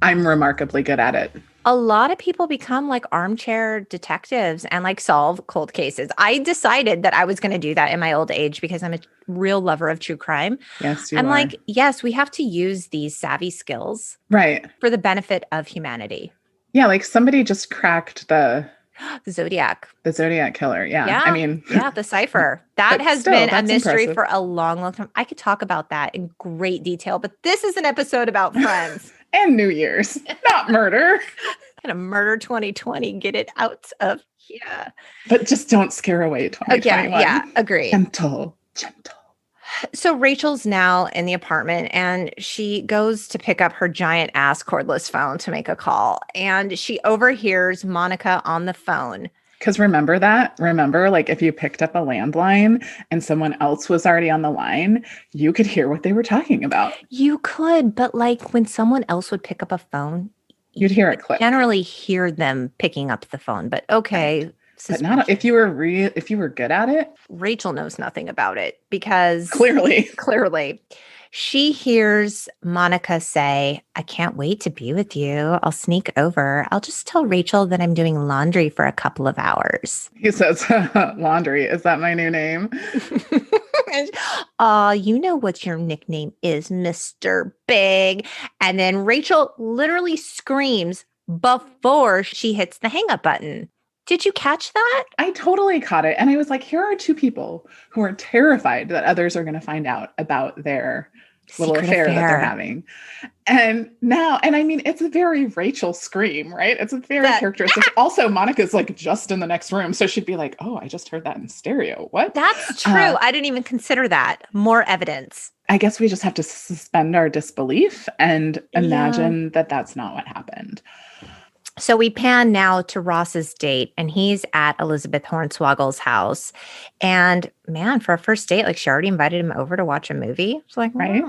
S1: I'm remarkably good at it.
S2: A lot of people become like armchair detectives and like solve cold cases. I decided that I was going to do that in my old age because I'm a real lover of true crime.
S1: Yes, you
S2: I'm
S1: are.
S2: like, yes, we have to use these savvy skills.
S1: Right.
S2: For the benefit of humanity.
S1: Yeah, like somebody just cracked the
S2: Zodiac.
S1: The Zodiac killer. Yeah. I mean,
S2: the cipher. That has been a mystery
S1: impressive.
S2: for a long, long time. I could talk about that in great detail, but this is an episode about friends.
S1: And New Year's, not murder.
S2: Kind of murder 2020. Get it out of here.
S1: But just don't scare away 2021.
S2: Okay, yeah, agree.
S1: Gentle.
S2: So Rachel's now in the apartment and she goes to pick up her giant ass cordless phone to make a call. And she overhears Monica on the phone.
S1: Because remember, like if you picked up a landline and someone else was already on the line, you could hear what they were talking about.
S2: You could, but like when someone else would pick up a phone,
S1: you'd hear it click.
S2: Generally hear them picking up the phone, but okay.
S1: Right. But not if you were good at it.
S2: Rachel knows nothing about it because
S1: clearly
S2: she hears Monica say, I can't wait to be with you. I'll sneak over. I'll just tell Rachel that I'm doing laundry for a couple of hours.
S1: He says, laundry, is that my new name?
S2: You know what your nickname is, Mr. Big. And then Rachel literally screams before she hits the hang up button. Did you catch that?
S1: I totally caught it. And I was like, here are two people who are terrified that others are going to find out about their little affair that they're having. And I mean, it's a very Rachel scream, right? It's a very characteristic. Also, Monica's like just in the next room. So she'd be like, oh, I just heard that in stereo. What?
S2: That's true. I didn't even consider that. More evidence.
S1: I guess we just have to suspend our disbelief and imagine that that's not what happened.
S2: So we pan now to Ross's date, and he's at Elizabeth Hornswoggle's house. And man, for a first date, like she already invited him over to watch a movie. It's like, right.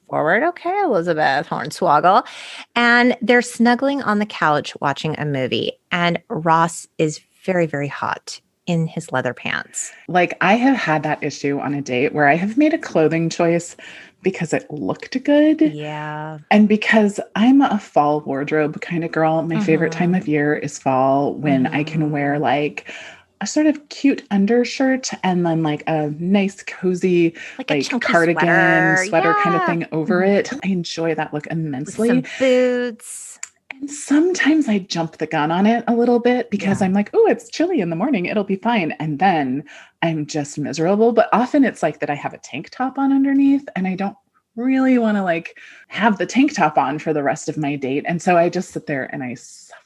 S2: Forward. Okay, Elizabeth Hornswoggle. And they're snuggling on the couch watching a movie. And Ross is very, very hot in his leather pants.
S1: Like I have had that issue on a date where I have made a clothing choice because it looked good.
S2: Yeah.
S1: And because I'm a fall wardrobe kind of girl, my favorite time of year is fall when I can wear like a sort of cute undershirt and then like a nice cozy like cardigan sweater kind of thing over it. I enjoy that look immensely.
S2: With some boots.
S1: And sometimes I jump the gun on it a little bit because I'm like, oh, it's chilly in the morning. It'll be fine. And then I'm just miserable. But often it's like that I have a tank top on underneath and I don't really want to like have the tank top on for the rest of my date. And so I just sit there and I suffer.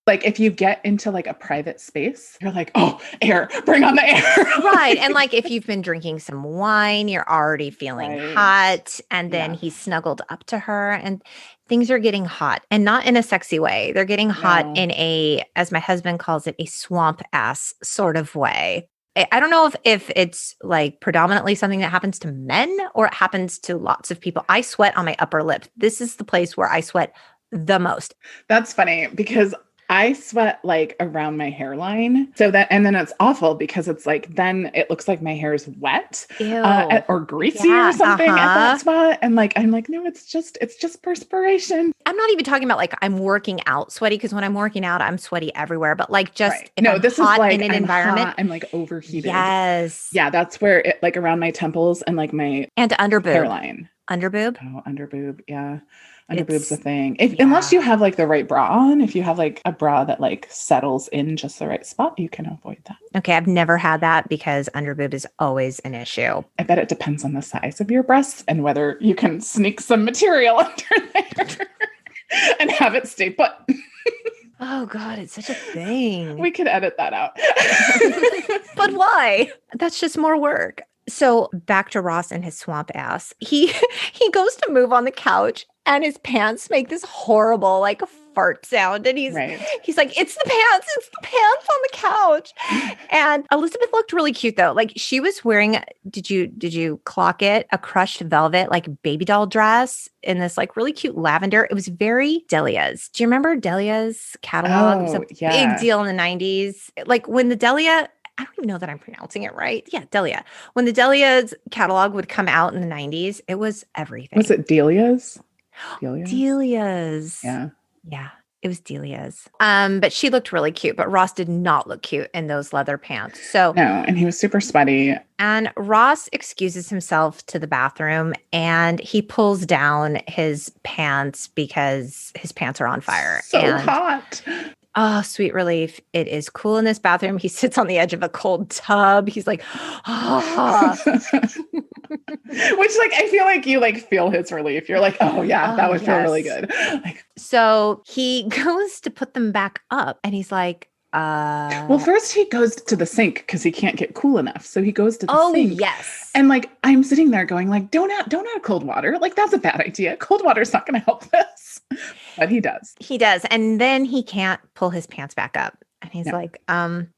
S1: Like if you get into like a private space, you're like, oh, air, bring on the air.
S2: Right. And like if you've been drinking some wine, you're already feeling hot. And then he's snuggled up to her and things are getting hot and not in a sexy way. They're getting hot in a, as my husband calls it, a swamp ass sort of way. I don't know if it's like predominantly something that happens to men or it happens to lots of people. I sweat on my upper lip. This is the place where I sweat the most.
S1: That's funny because I sweat like around my hairline. So that, and then it's awful because it's like, then it looks like my hair is wet,
S2: Ew.
S1: or greasy or
S2: Yeah.
S1: something at that spot. And like, I'm like, no, it's just perspiration.
S2: I'm not even talking about like I'm working out sweaty because when I'm working out, I'm sweaty everywhere. But like just
S1: Right.
S2: if
S1: No,
S2: I'm
S1: this is
S2: hot
S1: like,
S2: in an
S1: I'm
S2: environment.
S1: hot, I'm like overheated.
S2: Yes.
S1: Yeah, that's where it, like around my temples and like my
S2: And underboob.
S1: hairline.
S2: Underboob.
S1: Oh, underboob. Yeah. Underboob's a
S2: It's,
S1: thing. Unless you
S2: yeah.
S1: have like the right bra on, if you have like a bra that like settles in just the right spot, you can avoid that.
S2: Okay. I've never had that because underboob is always an issue.
S1: I bet it depends on the size of your breasts and whether you can sneak some material under there and have it stay put.
S2: Oh God, it's such a thing.
S1: We could edit that out.
S2: But why? That's just more work. So back to Ross and his swamp ass. He goes to move on the couch and his pants make this horrible like fart sound. And he's like, it's the pants on the couch. And Elizabeth looked really cute though. Like she was wearing, did you clock it? A crushed velvet, like baby doll dress in this like really cute lavender. It was very Delia's. Do you remember Delia's catalog? It was a big deal in the 90s. Like when the Delia, I don't even know that I'm pronouncing it right. Yeah, Delia. When the Delia's catalog would come out in the 90s, it was everything.
S1: Was it Delia's?
S2: Delia's.
S1: Yeah.
S2: Yeah, it was Delia's. But she looked really cute, but Ross did not look cute in those leather pants. So
S1: no, and he was super sweaty.
S2: And Ross excuses himself to the bathroom and he pulls down his pants because his pants are on fire.
S1: So hot.
S2: Oh, sweet relief. It is cool in this bathroom. He sits on the edge of a cold tub. He's like, ah.
S1: Which like, I feel like you like feel his relief. You're like, oh yeah, that would feel really good. Like,
S2: so he goes to put them back up and he's like,
S1: well, first he goes to the sink because he can't get cool enough. So he goes to the sink.
S2: Oh, yes.
S1: And like, I'm sitting there going like, don't add cold water. Like, that's a bad idea. Cold water is not going to help this. But he does.
S2: He does. And then he can't pull his pants back up. And he's like,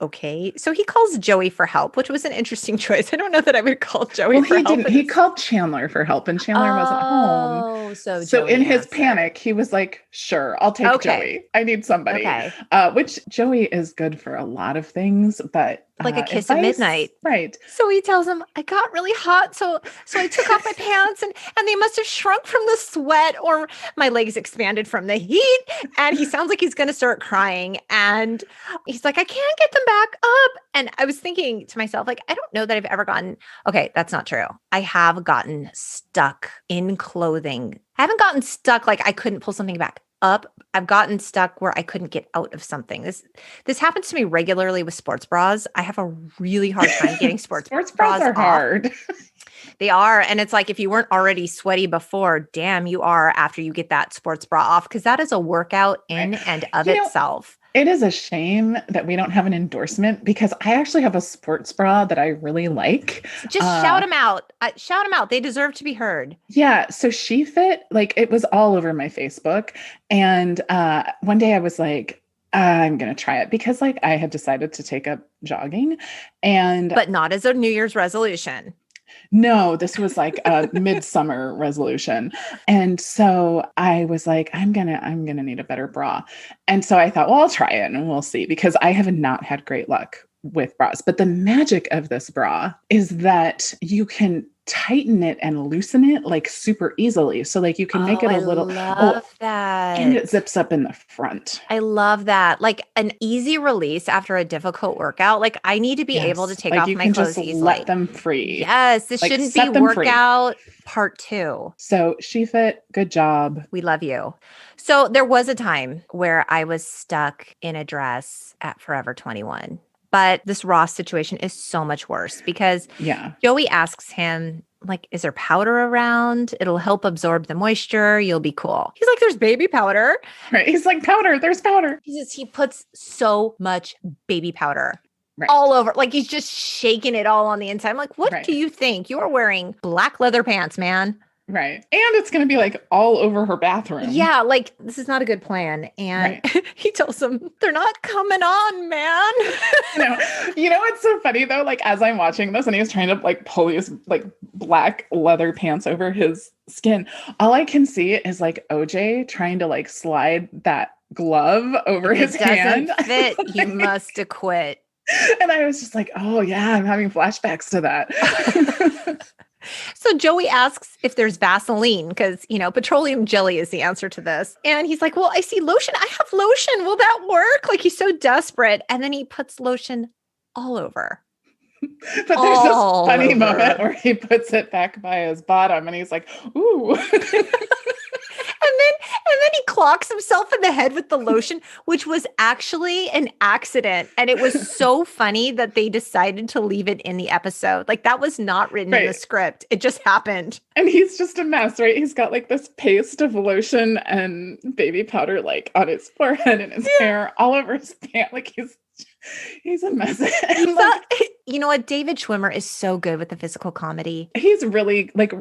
S2: okay. So he calls Joey for help, which was an interesting choice. I don't know that I would call Joey for help.
S1: He called Chandler for help and Chandler wasn't home.
S2: So
S1: Joey in his panic, he was like, sure, I'll take Joey. I need somebody.
S2: Okay.
S1: Which Joey is good for a lot of things, but
S2: like a kiss at midnight.
S1: Right.
S2: So he tells him, I got really hot. So I took off my pants and they must have shrunk from the sweat or my legs expanded from the heat. And he sounds like he's going to start crying. And he's like, I can't get them back up. And I was thinking to myself, like, I don't know that I've ever okay, that's not true. I have gotten stuck in clothing. I haven't gotten stuck like I couldn't pull something back up. I've gotten stuck where I couldn't get out of something. This happens to me regularly with sports bras. I have a really hard time getting sports bras
S1: are
S2: off.
S1: hard.
S2: They are. And it's like, if you weren't already sweaty before, damn, you are after you get that sports bra off, because that is a workout in and of itself.
S1: It is a shame that we don't have an endorsement because I actually have a sports bra that I really like.
S2: Just shout them out. Shout them out. They deserve to be heard. Yeah.
S1: So She Fit, like it was all over my Facebook. And one day I was like, I'm going to try it because like I had decided to take up jogging
S2: but not as a New Year's resolution.
S1: No, this was like a midsummer resolution. And so I was like, I'm going to need a better bra. And so I thought, well, I'll try it and we'll see, because I have not had great luck with bras. But the magic of this bra is that you can tighten it and loosen it like super easily. So like you can make it a little,
S2: I love that.
S1: And it zips up in the front.
S2: I love that. Like an easy release after a difficult workout. Like I need to be able to take off my clothes easily.
S1: Let them free.
S2: Yes. This shouldn't be workout part 2.
S1: So She Fit, good job.
S2: We love you. So there was a time where I was stuck in a dress at Forever 21. But this Ross situation is so much worse because Joey asks him, like, is there powder around? It'll help absorb the moisture. You'll be cool. He's like, there's baby powder.
S1: Right. He's like, powder. There's powder.
S2: He puts so much baby powder all over. Like he's just shaking it all on the inside. I'm like, what do you think? You are wearing black leather pants, man.
S1: Right. And it's going to be like all over her bathroom.
S2: Yeah. Like this is not a good plan. And he tells him they're not coming on, man.
S1: You know, what's so funny though? Like as I'm watching this and he was trying to like pull his like black leather pants over his skin, all I can see is like OJ trying to like slide that glove over
S2: If
S1: his
S2: it doesn't
S1: hand.
S2: fit, you must acquit.
S1: And I was just like, oh yeah, I'm having flashbacks to that.
S2: So Joey asks if there's Vaseline because, petroleum jelly is the answer to this. And he's like, well, I see lotion. I have lotion. Will that work? Like he's so desperate. And then he puts lotion all over.
S1: But there's this funny moment where he puts it back by his bottom and he's like, ooh.
S2: And then he clocks himself in the head with the lotion, which was actually an accident. And it was so funny that they decided to leave it in the episode. Like that was not written in the script. It just happened.
S1: And he's just a mess, right? He's got like this paste of lotion and baby powder like on his forehead and his hair all over his pants. Like he's a mess.
S2: You know what? David Schwimmer is so good with the physical comedy.
S1: He's really like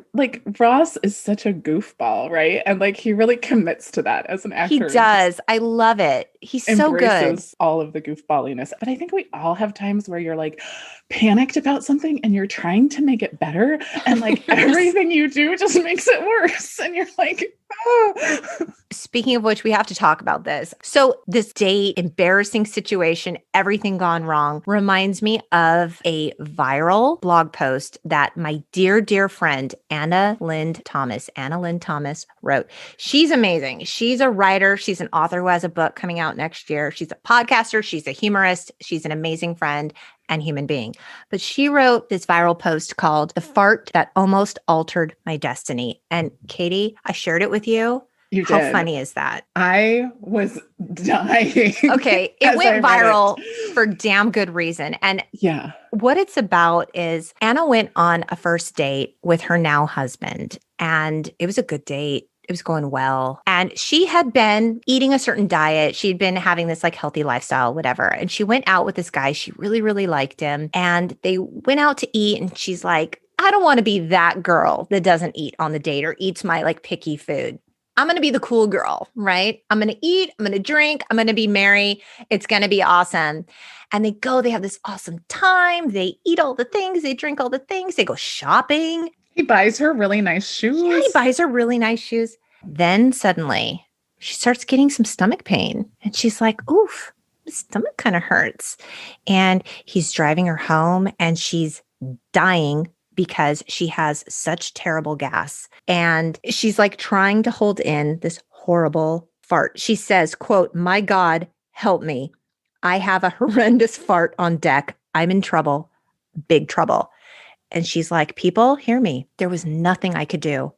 S1: Ross is such a goofball, right? And like he really commits to that as an actor.
S2: He does. I love it. He's so good.
S1: All of the goofballiness. But I think we all have times where you're like panicked about something and you're trying to make it better. And like everything you do just makes it worse. And you're like, oh.
S2: Speaking of which, we have to talk about this. So this date, embarrassing situation, everything gone wrong, reminds me of a viral blog post that my dear, dear friend, Anna Lynn Thomas wrote. She's amazing. She's a writer. She's an author who has a book coming out next year. She's a podcaster. She's a humorist. She's an amazing friend and human being. But she wrote this viral post called "The Fart That Almost Altered My Destiny." And Katie, I shared it with you.
S1: You
S2: How
S1: did.
S2: funny is that?
S1: I was dying.
S2: Okay. It went viral for damn good reason. And
S1: yeah,
S2: what it's about is Anna went on a first date with her now husband, and it was a good date. It was going well. And she had been eating a certain diet. She'd been having this like healthy lifestyle, whatever. And she went out with this guy. She really, really liked him. And they went out to eat. And she's like, I don't want to be that girl that doesn't eat on the date or eats my like picky food. I'm going to be the cool girl, right? I'm going to eat. I'm going to drink. I'm going to be merry. It's going to be awesome. And they have this awesome time. They eat all the things. They drink all the things. They go shopping.
S1: He buys her really nice shoes.
S2: Yeah, he buys her really nice shoes. Then suddenly she starts getting some stomach pain. And she's like, oof, my stomach kind of hurts. And he's driving her home and she's dying because she has such terrible gas. And she's like trying to hold in this horrible fart. She says, quote, "My God, help me. I have a horrendous fart on deck. I'm in trouble, big trouble." And she's like, people, hear me. There was nothing I could do.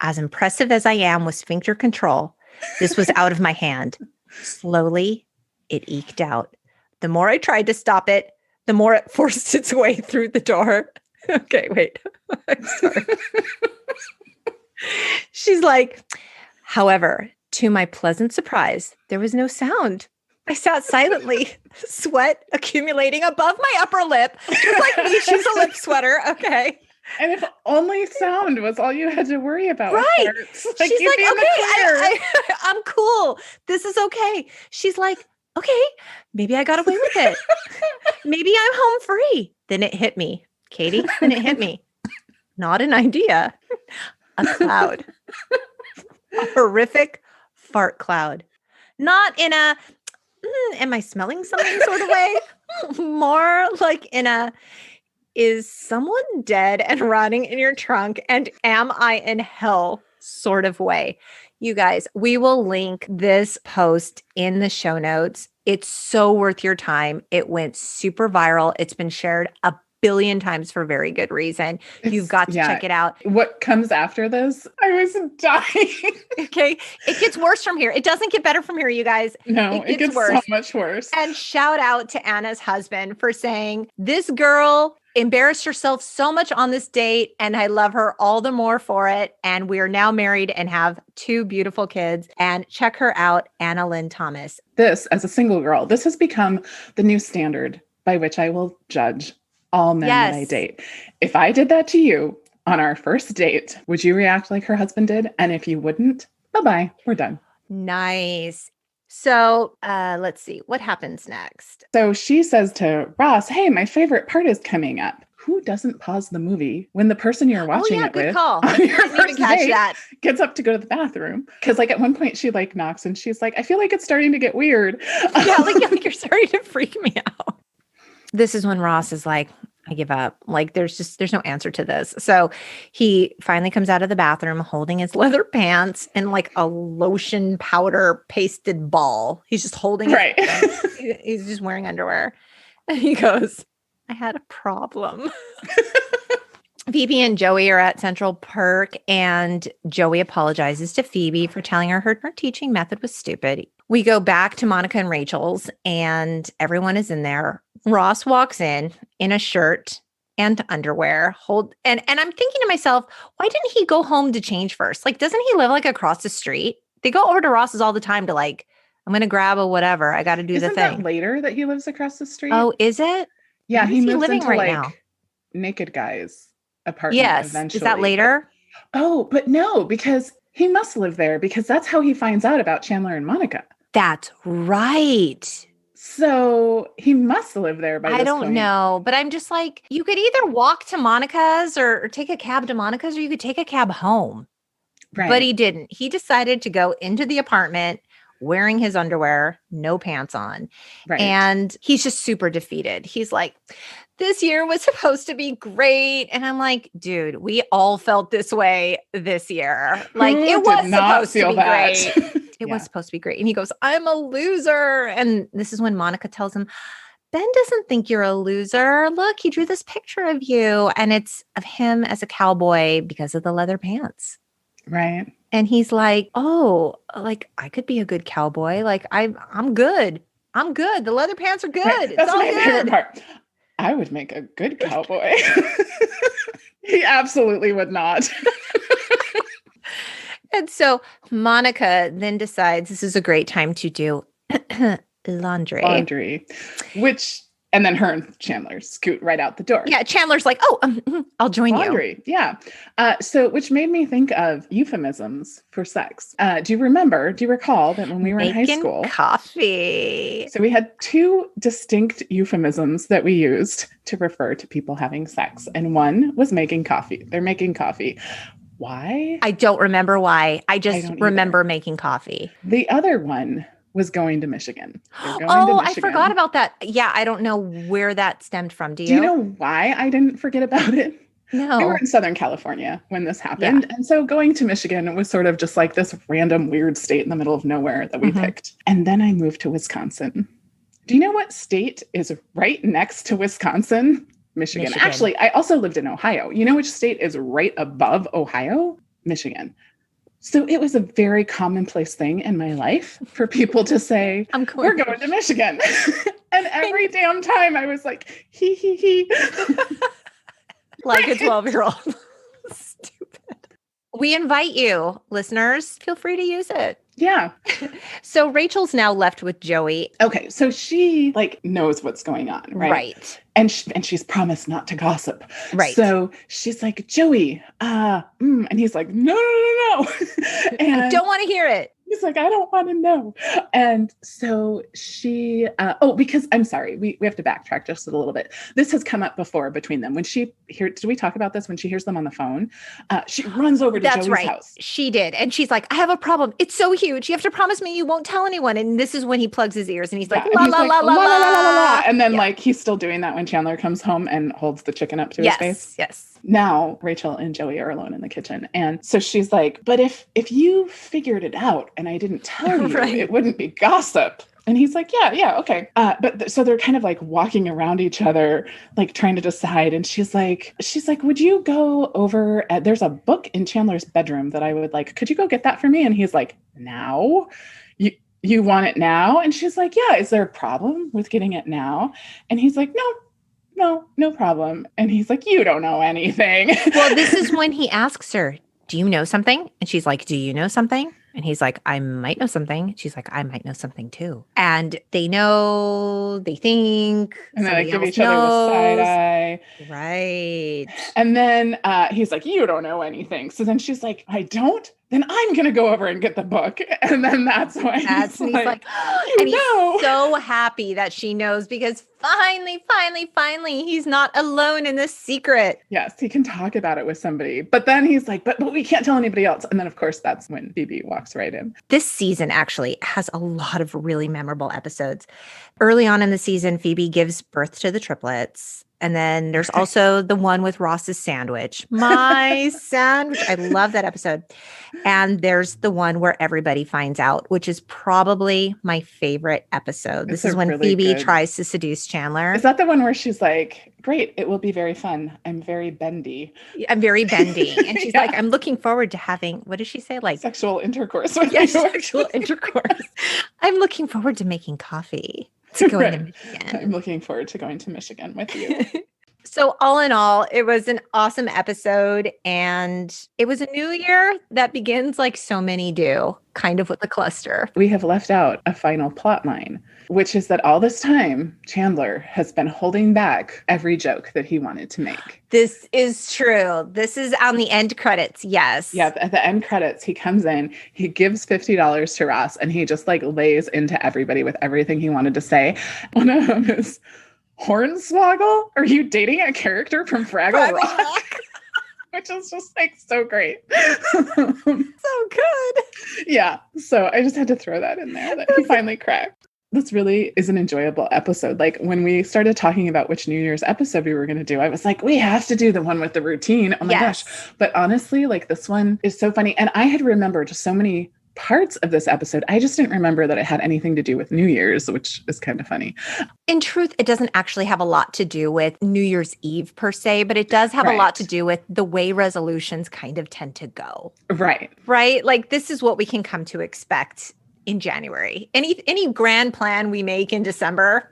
S2: As impressive as I am with sphincter control, this was out of my hand. Slowly, it eked out. The more I tried to stop it, the more it forced its way through the door. Okay, wait. I'm sorry. She's like, however, to my pleasant surprise, there was no sound. I sat silently, sweat accumulating above my upper lip. Just like me, she's a lip sweater. Okay.
S1: And if only sound was all you had to worry about.
S2: Right.
S1: Like,
S2: she's like, okay, I'm cool. This is okay. She's like, okay, maybe I got away with it. Maybe I'm home free. Then it hit me, Katie. Then it hit me. Not an idea. A cloud. A horrific fart cloud. Not in a, am I smelling something sort of way? More like in a, is someone dead and rotting in your trunk? And am I in hell sort of way? You guys, we will link this post in the show notes. It's so worth your time. It went super viral. It's been shared a billion times for very good reason. You've got to check it out.
S1: What comes after this? I was dying.
S2: Okay. It gets worse from here. It doesn't get better from here, you guys.
S1: No, it gets worse. So much worse.
S2: And shout out to Anna's husband for saying, this girl embarrassed herself so much on this date, and I love her all the more for it. And we are now married and have 2 beautiful kids. And check her out, Anna Lynn Thomas.
S1: This, as a single girl, this has become the new standard by which I will judge all men that I date. If I did that to you on our first date, would you react like her husband did? And if you wouldn't, bye-bye, we're done.
S2: Nice. So let's see what happens next.
S1: So she says to Ross, hey, my favorite part is coming up. who doesn't pause the movie when the person you're watching it
S2: good
S1: with
S2: call.
S1: on your
S2: Didn't even
S1: first
S2: catch
S1: date
S2: that.
S1: gets up to go to the bathroom? Because like at one point she like knocks and she's like, I feel like it's starting to get weird.
S2: Like you're starting to freak me out. This is when Ross is like, I give up. Like there's no answer to this. So he finally comes out of the bathroom holding his leather pants and like a lotion powder pasted ball. He's just holding it. He's just wearing underwear. And he goes, I had a problem. Phoebe and Joey are at Central Perk, and Joey apologizes to Phoebe for telling her her teaching method was stupid. We go back to Monica and Rachel's, and everyone is in there. Ross walks in a shirt and underwear. And I'm thinking to myself, why didn't he go home to change first? Like, doesn't he live like across the street? They go over to Ross's all the time to like, I'm going to grab a whatever. I got to do the thing.
S1: Isn't that later that he lives across the street?
S2: Oh, is it?
S1: Yeah, he moves
S2: living
S1: into
S2: right
S1: like
S2: now?
S1: Naked Guy's apartment eventually.
S2: Is that later?
S1: Oh, but no, because he must live there because that's how he finds out about Chandler and Monica.
S2: That's right.
S1: So he must live there by this point. I don't
S2: know, but I'm just like, you could either walk to Monica's or take a cab to Monica's, or you could take a cab home. Right. But he didn't. He decided to go into the apartment wearing his underwear, no pants on. Right. And he's just super defeated. He's like, this year was supposed to be great. And I'm like, dude, we all felt this way this year. Like it was supposed to be great. It was supposed to be great. And he goes, I'm a loser. And this is when Monica tells him, Ben doesn't think you're a loser. Look, he drew this picture of you. And it's of him as a cowboy because of the leather pants.
S1: Right.
S2: And he's like, oh, like I could be a good cowboy. Like I'm good. I'm good. The leather pants are good. Right.
S1: That's my favorite part. I would make a good cowboy. He absolutely would not.
S2: And so Monica then decides this is a great time to do laundry. And then her and Chandler scoot right out the door. Yeah, Chandler's like, oh, I'll join
S1: laundry. Yeah. So which made me think of euphemisms for sex. Do you recall that when we were in high school?
S2: Coffee.
S1: So we had two distinct euphemisms that we used to refer to people having sex. And one was making coffee. They're making coffee. Why?
S2: I don't remember why. I just remember making coffee.
S1: The other one was going to Michigan.
S2: I forgot about that. Yeah, I don't know where that stemmed from. Do you?
S1: Do you know why I didn't forget about it?
S2: No.
S1: We were in Southern California when this happened. Yeah. And so going to Michigan was sort of just like this random weird state in the middle of nowhere that we picked. And then I moved to Wisconsin. Do you know what state is right next to Wisconsin? Michigan. Actually, I also lived in Ohio. You know which state is right above Ohio? Michigan. So it was a very commonplace thing in my life for people to say, we're going to Michigan. And every damn time I was like, he.
S2: Like a 12-year-old. Stupid. We invite you, listeners. Feel free to use it.
S1: Yeah.
S2: So Rachel's now left with Joey.
S1: Okay. So she knows what's going on, right?
S2: Right.
S1: And she's promised not to gossip.
S2: Right.
S1: So she's like, Joey, and he's like, no. And
S2: I don't want to hear it.
S1: He's like, I don't want to know. And so she, because I'm sorry, we have to backtrack just a little bit. This has come up before between them. When did we talk about this? When she hears them on the phone, she runs over to Joey's house.
S2: She did. And she's like, I have a problem. It's so huge. You have to promise me you won't tell anyone. And this is when he plugs his ears and he's like, la, la, la, la, la, la, la.
S1: And then he's still doing that when Chandler comes home and holds the chicken up to his face.
S2: Yes.
S1: Now Rachel and Joey are alone in the kitchen. And so she's like, but if you figured it out and I didn't tell you, it wouldn't be gossip. And he's like, yeah, okay. So they're kind of walking around each other, trying to decide. And she's like, would you go over there's a book in Chandler's bedroom that I would could you go get that for me? And he's like, now? You want it now? And she's like, yeah, is there a problem with getting it now? And he's like, no problem. And he's like, you don't know anything.
S2: Well, this is when he asks her, do you know something? And she's like, do you know something? And he's like, I might know something. She's like, I might know something too. And they know, they think.
S1: And then they give each other the side eye.
S2: Right.
S1: And then he's like, you don't know anything. So then she's like, I don't then I'm going to go over and get the book. And then that's when
S2: he's like, and he's so happy that she knows because finally, he's not alone in this secret.
S1: Yes, he can talk about it with somebody. But then he's like, but we can't tell anybody else. And then, of course, that's when Phoebe walks right in.
S2: This season actually has a lot of really memorable episodes. Early on in the season, Phoebe gives birth to the triplets. And then there's also the one with Ross's sandwich. My sandwich. I love that episode. And there's the one where everybody finds out, which is probably my favorite episode. This is when really Phoebe tries to seduce Chandler.
S1: Is that the one where she's like, great, it will be very fun. I'm very bendy.
S2: I'm very bendy. And she's like, I'm looking forward to having, what does she say? Like
S1: sexual intercourse with
S2: you. Sexual intercourse. I'm looking forward to making coffee. To going to Michigan.
S1: I'm looking forward to going to Michigan with you.
S2: So all in all, it was an awesome episode. And it was a new year that begins like so many do, kind of with a cluster.
S1: We have left out a final plot line, which is that all this time, Chandler has been holding back every joke that he wanted to make.
S2: This is true. This is on the end credits. Yes.
S1: Yeah. At the end credits, he comes in, he gives $50 to Ross, and he just like lays into everybody with everything he wanted to say. One of them is, Hornswoggle? Are you dating a character from Fraggle Rock? Which is just like so great.
S2: So good.
S1: Yeah. So I just had to throw that in there that he finally cracked. This really is an enjoyable episode. Like when we started talking about which New Year's episode we were going to do, I was like, we have to do the one with the routine. Oh my gosh. But honestly, like this one is so funny. And I had remembered so many parts of this episode. I just didn't remember that it had anything to do with New Year's, which is kind of funny.
S2: In truth, it doesn't actually have a lot to do with New Year's Eve per se, but it does have a lot to do with the way resolutions kind of tend to go.
S1: Right.
S2: Right? Like this is what we can come to expect in January. Any grand plan we make in December,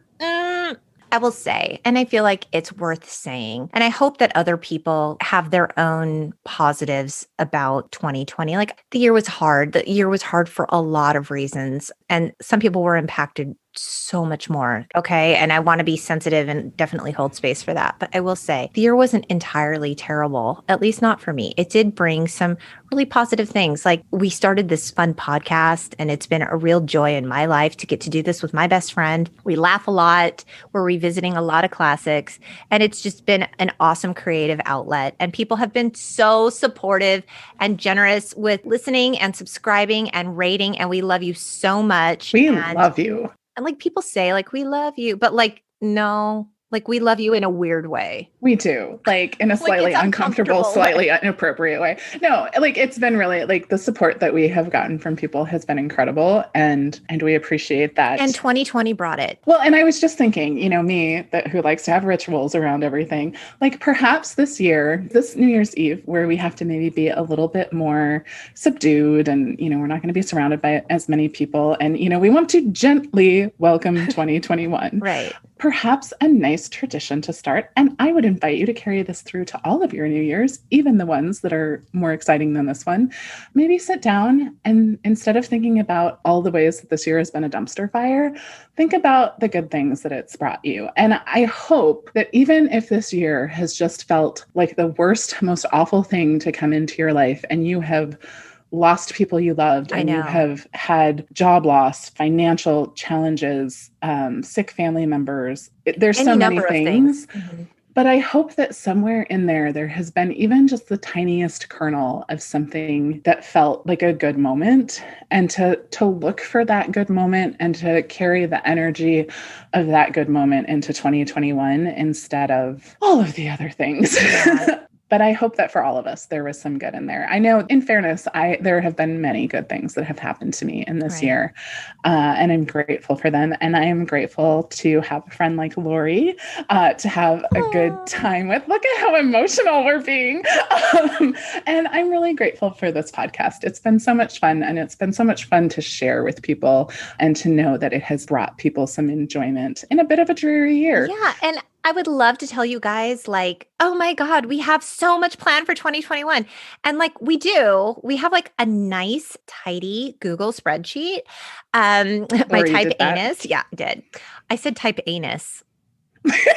S2: I will say, and I feel like it's worth saying, and I hope that other people have their own positives about 2020. Like the year was hard. The year was hard for a lot of reasons, and some people were impacted so much more. Okay. And I want to be sensitive and definitely hold space for that. But I will say the year wasn't entirely terrible, at least not for me. It did bring some really positive things. Like we started this fun podcast and it's been a real joy in my life to get to do this with my best friend. We laugh a lot. We're revisiting a lot of classics and it's just been an awesome creative outlet. And people have been so supportive and generous with listening and subscribing and rating. And we love you so much.
S1: We love you.
S2: And like people say, like, we love you, but like, no, like we love you in a weird way.
S1: We do, like in a slightly uncomfortable, slightly inappropriate way. No, like it's been really like the support that we have gotten from people has been incredible. And we appreciate that.
S2: And 2020 brought it.
S1: Well, and I was just thinking, you know, me who likes to have rituals around everything, like perhaps this year, this New Year's Eve, where we have to maybe be a little bit more subdued and, you know, we're not going to be surrounded by as many people. And, you know, we want to gently welcome 2021.
S2: Right.
S1: Perhaps a nice tradition to start. And I would invite you to carry this through to all of your New Year's, even the ones that are more exciting than this one. Maybe sit down and instead of thinking about all the ways that this year has been a dumpster fire, think about the good things that it's brought you. And I hope that even if this year has just felt like the worst, most awful thing to come into your life and you have lost people you loved and you have had job loss, financial challenges, sick family members. There's so many things. Mm-hmm. But I hope that somewhere in there has been even just the tiniest kernel of something that felt like a good moment, and to look for that good moment and to carry the energy of that good moment into 2021 instead of all of the other things. Yeah. But I hope that for all of us, there was some good in there. I know, in fairness, there have been many good things that have happened to me in this year, and I'm grateful for them. And I am grateful to have a friend like Lori to have a good time with. Look at how emotional we're being. And I'm really grateful for this podcast. It's been so much fun, and it's been so much fun to share with people and to know that it has brought people some enjoyment in a bit of a dreary year.
S2: Yeah, and I would love to tell you guys, like, oh my God, we have so much planned for 2021. And like we do, we have like a nice, tidy Google spreadsheet. My type anus. Yeah, I did. I said type anus.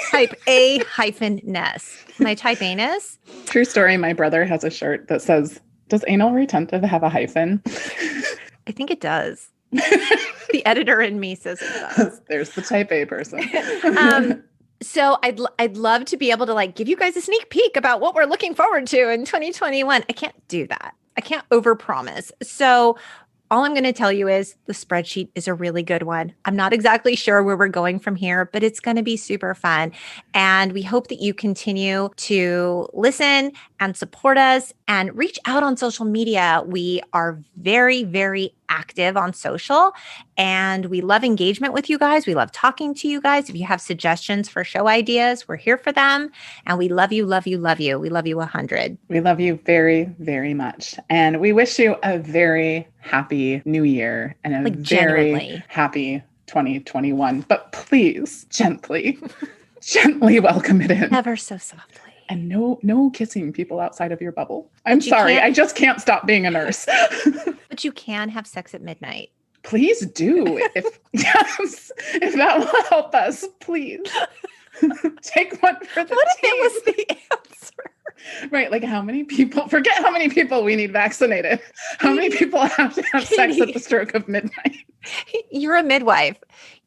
S2: Type A-ness. My type anus.
S1: True story. My brother has a shirt that says Does anal retentive have a hyphen?
S2: I think it does. The editor in me says it does.
S1: There's the type A person.
S2: So I'd love to be able to like give you guys a sneak peek about what we're looking forward to in 2021. I can't do that. I can't overpromise. So all I'm going to tell you is the spreadsheet is a really good one. I'm not exactly sure where we're going from here, but it's going to be super fun. And we hope that you continue to listen and support us and reach out on social media. We are very, very active on social and we love engagement with you guys. We love talking to you guys. If you have suggestions for show ideas, we're here for them. And we love you, love you, love you. We love you 100.
S1: We love you very, very much. And we wish you a very happy new year and a very happy 2021. But please, gently welcome it in.
S2: Ever so softly.
S1: And no kissing people outside of your bubble. I'm sorry. I just can't stop being a nurse.
S2: But you can have sex at midnight.
S1: Please do. If that will help us, please. Take one for the
S2: What
S1: team.
S2: if it was the answer?
S1: Right. Like forget how many people we need vaccinated. How many people have to have sex at the stroke of midnight?
S2: You're a midwife.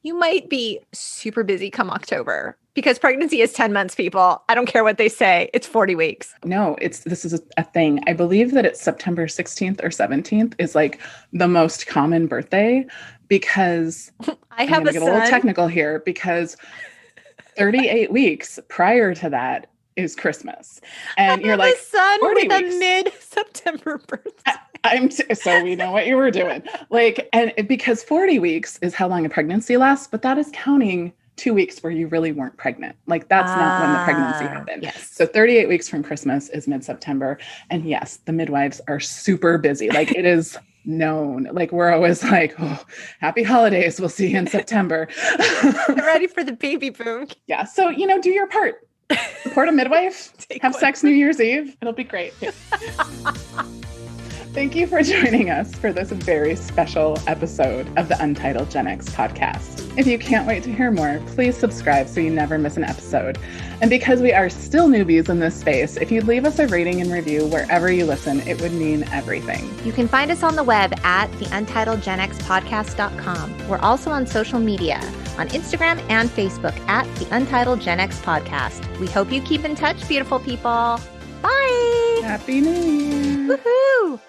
S2: You might be super busy come October because pregnancy is 10 months, people. I don't care what they say. It's 40 weeks.
S1: No, this is a thing. I believe that it's September 16th or 17th is like the most common birthday because
S2: I have
S1: a little technical here because 38 weeks prior to that is Christmas. And you're like,
S2: a son with
S1: weeks.
S2: A mid-September birthday.
S1: So we know what you were doing. And because 40 weeks is how long a pregnancy lasts, but that is counting 2 weeks where you really weren't pregnant. Like that's not when the pregnancy happened.
S2: Yes.
S1: So 38 weeks from Christmas is mid-September. And yes, the midwives are super busy. Like it is known. Like we're always like, oh, happy holidays. We'll see you in September.
S2: Get ready for the baby boom.
S1: Yeah. So, do your part. Support a midwife. Have sex New Year's Eve. It'll be great. Thank you for joining us for this very special episode of the Untitled Gen X podcast. If you can't wait to hear more, please subscribe so you never miss an episode. And because we are still newbies in this space, if you'd leave us a rating and review wherever you listen, it would mean everything.
S2: You can find us on the web at theuntitledgenxpodcast.com. We're also on social media, on Instagram and Facebook at The Untitled Gen X Podcast. We hope you keep in touch, beautiful people. Bye!
S1: Happy New Year!
S2: Woohoo!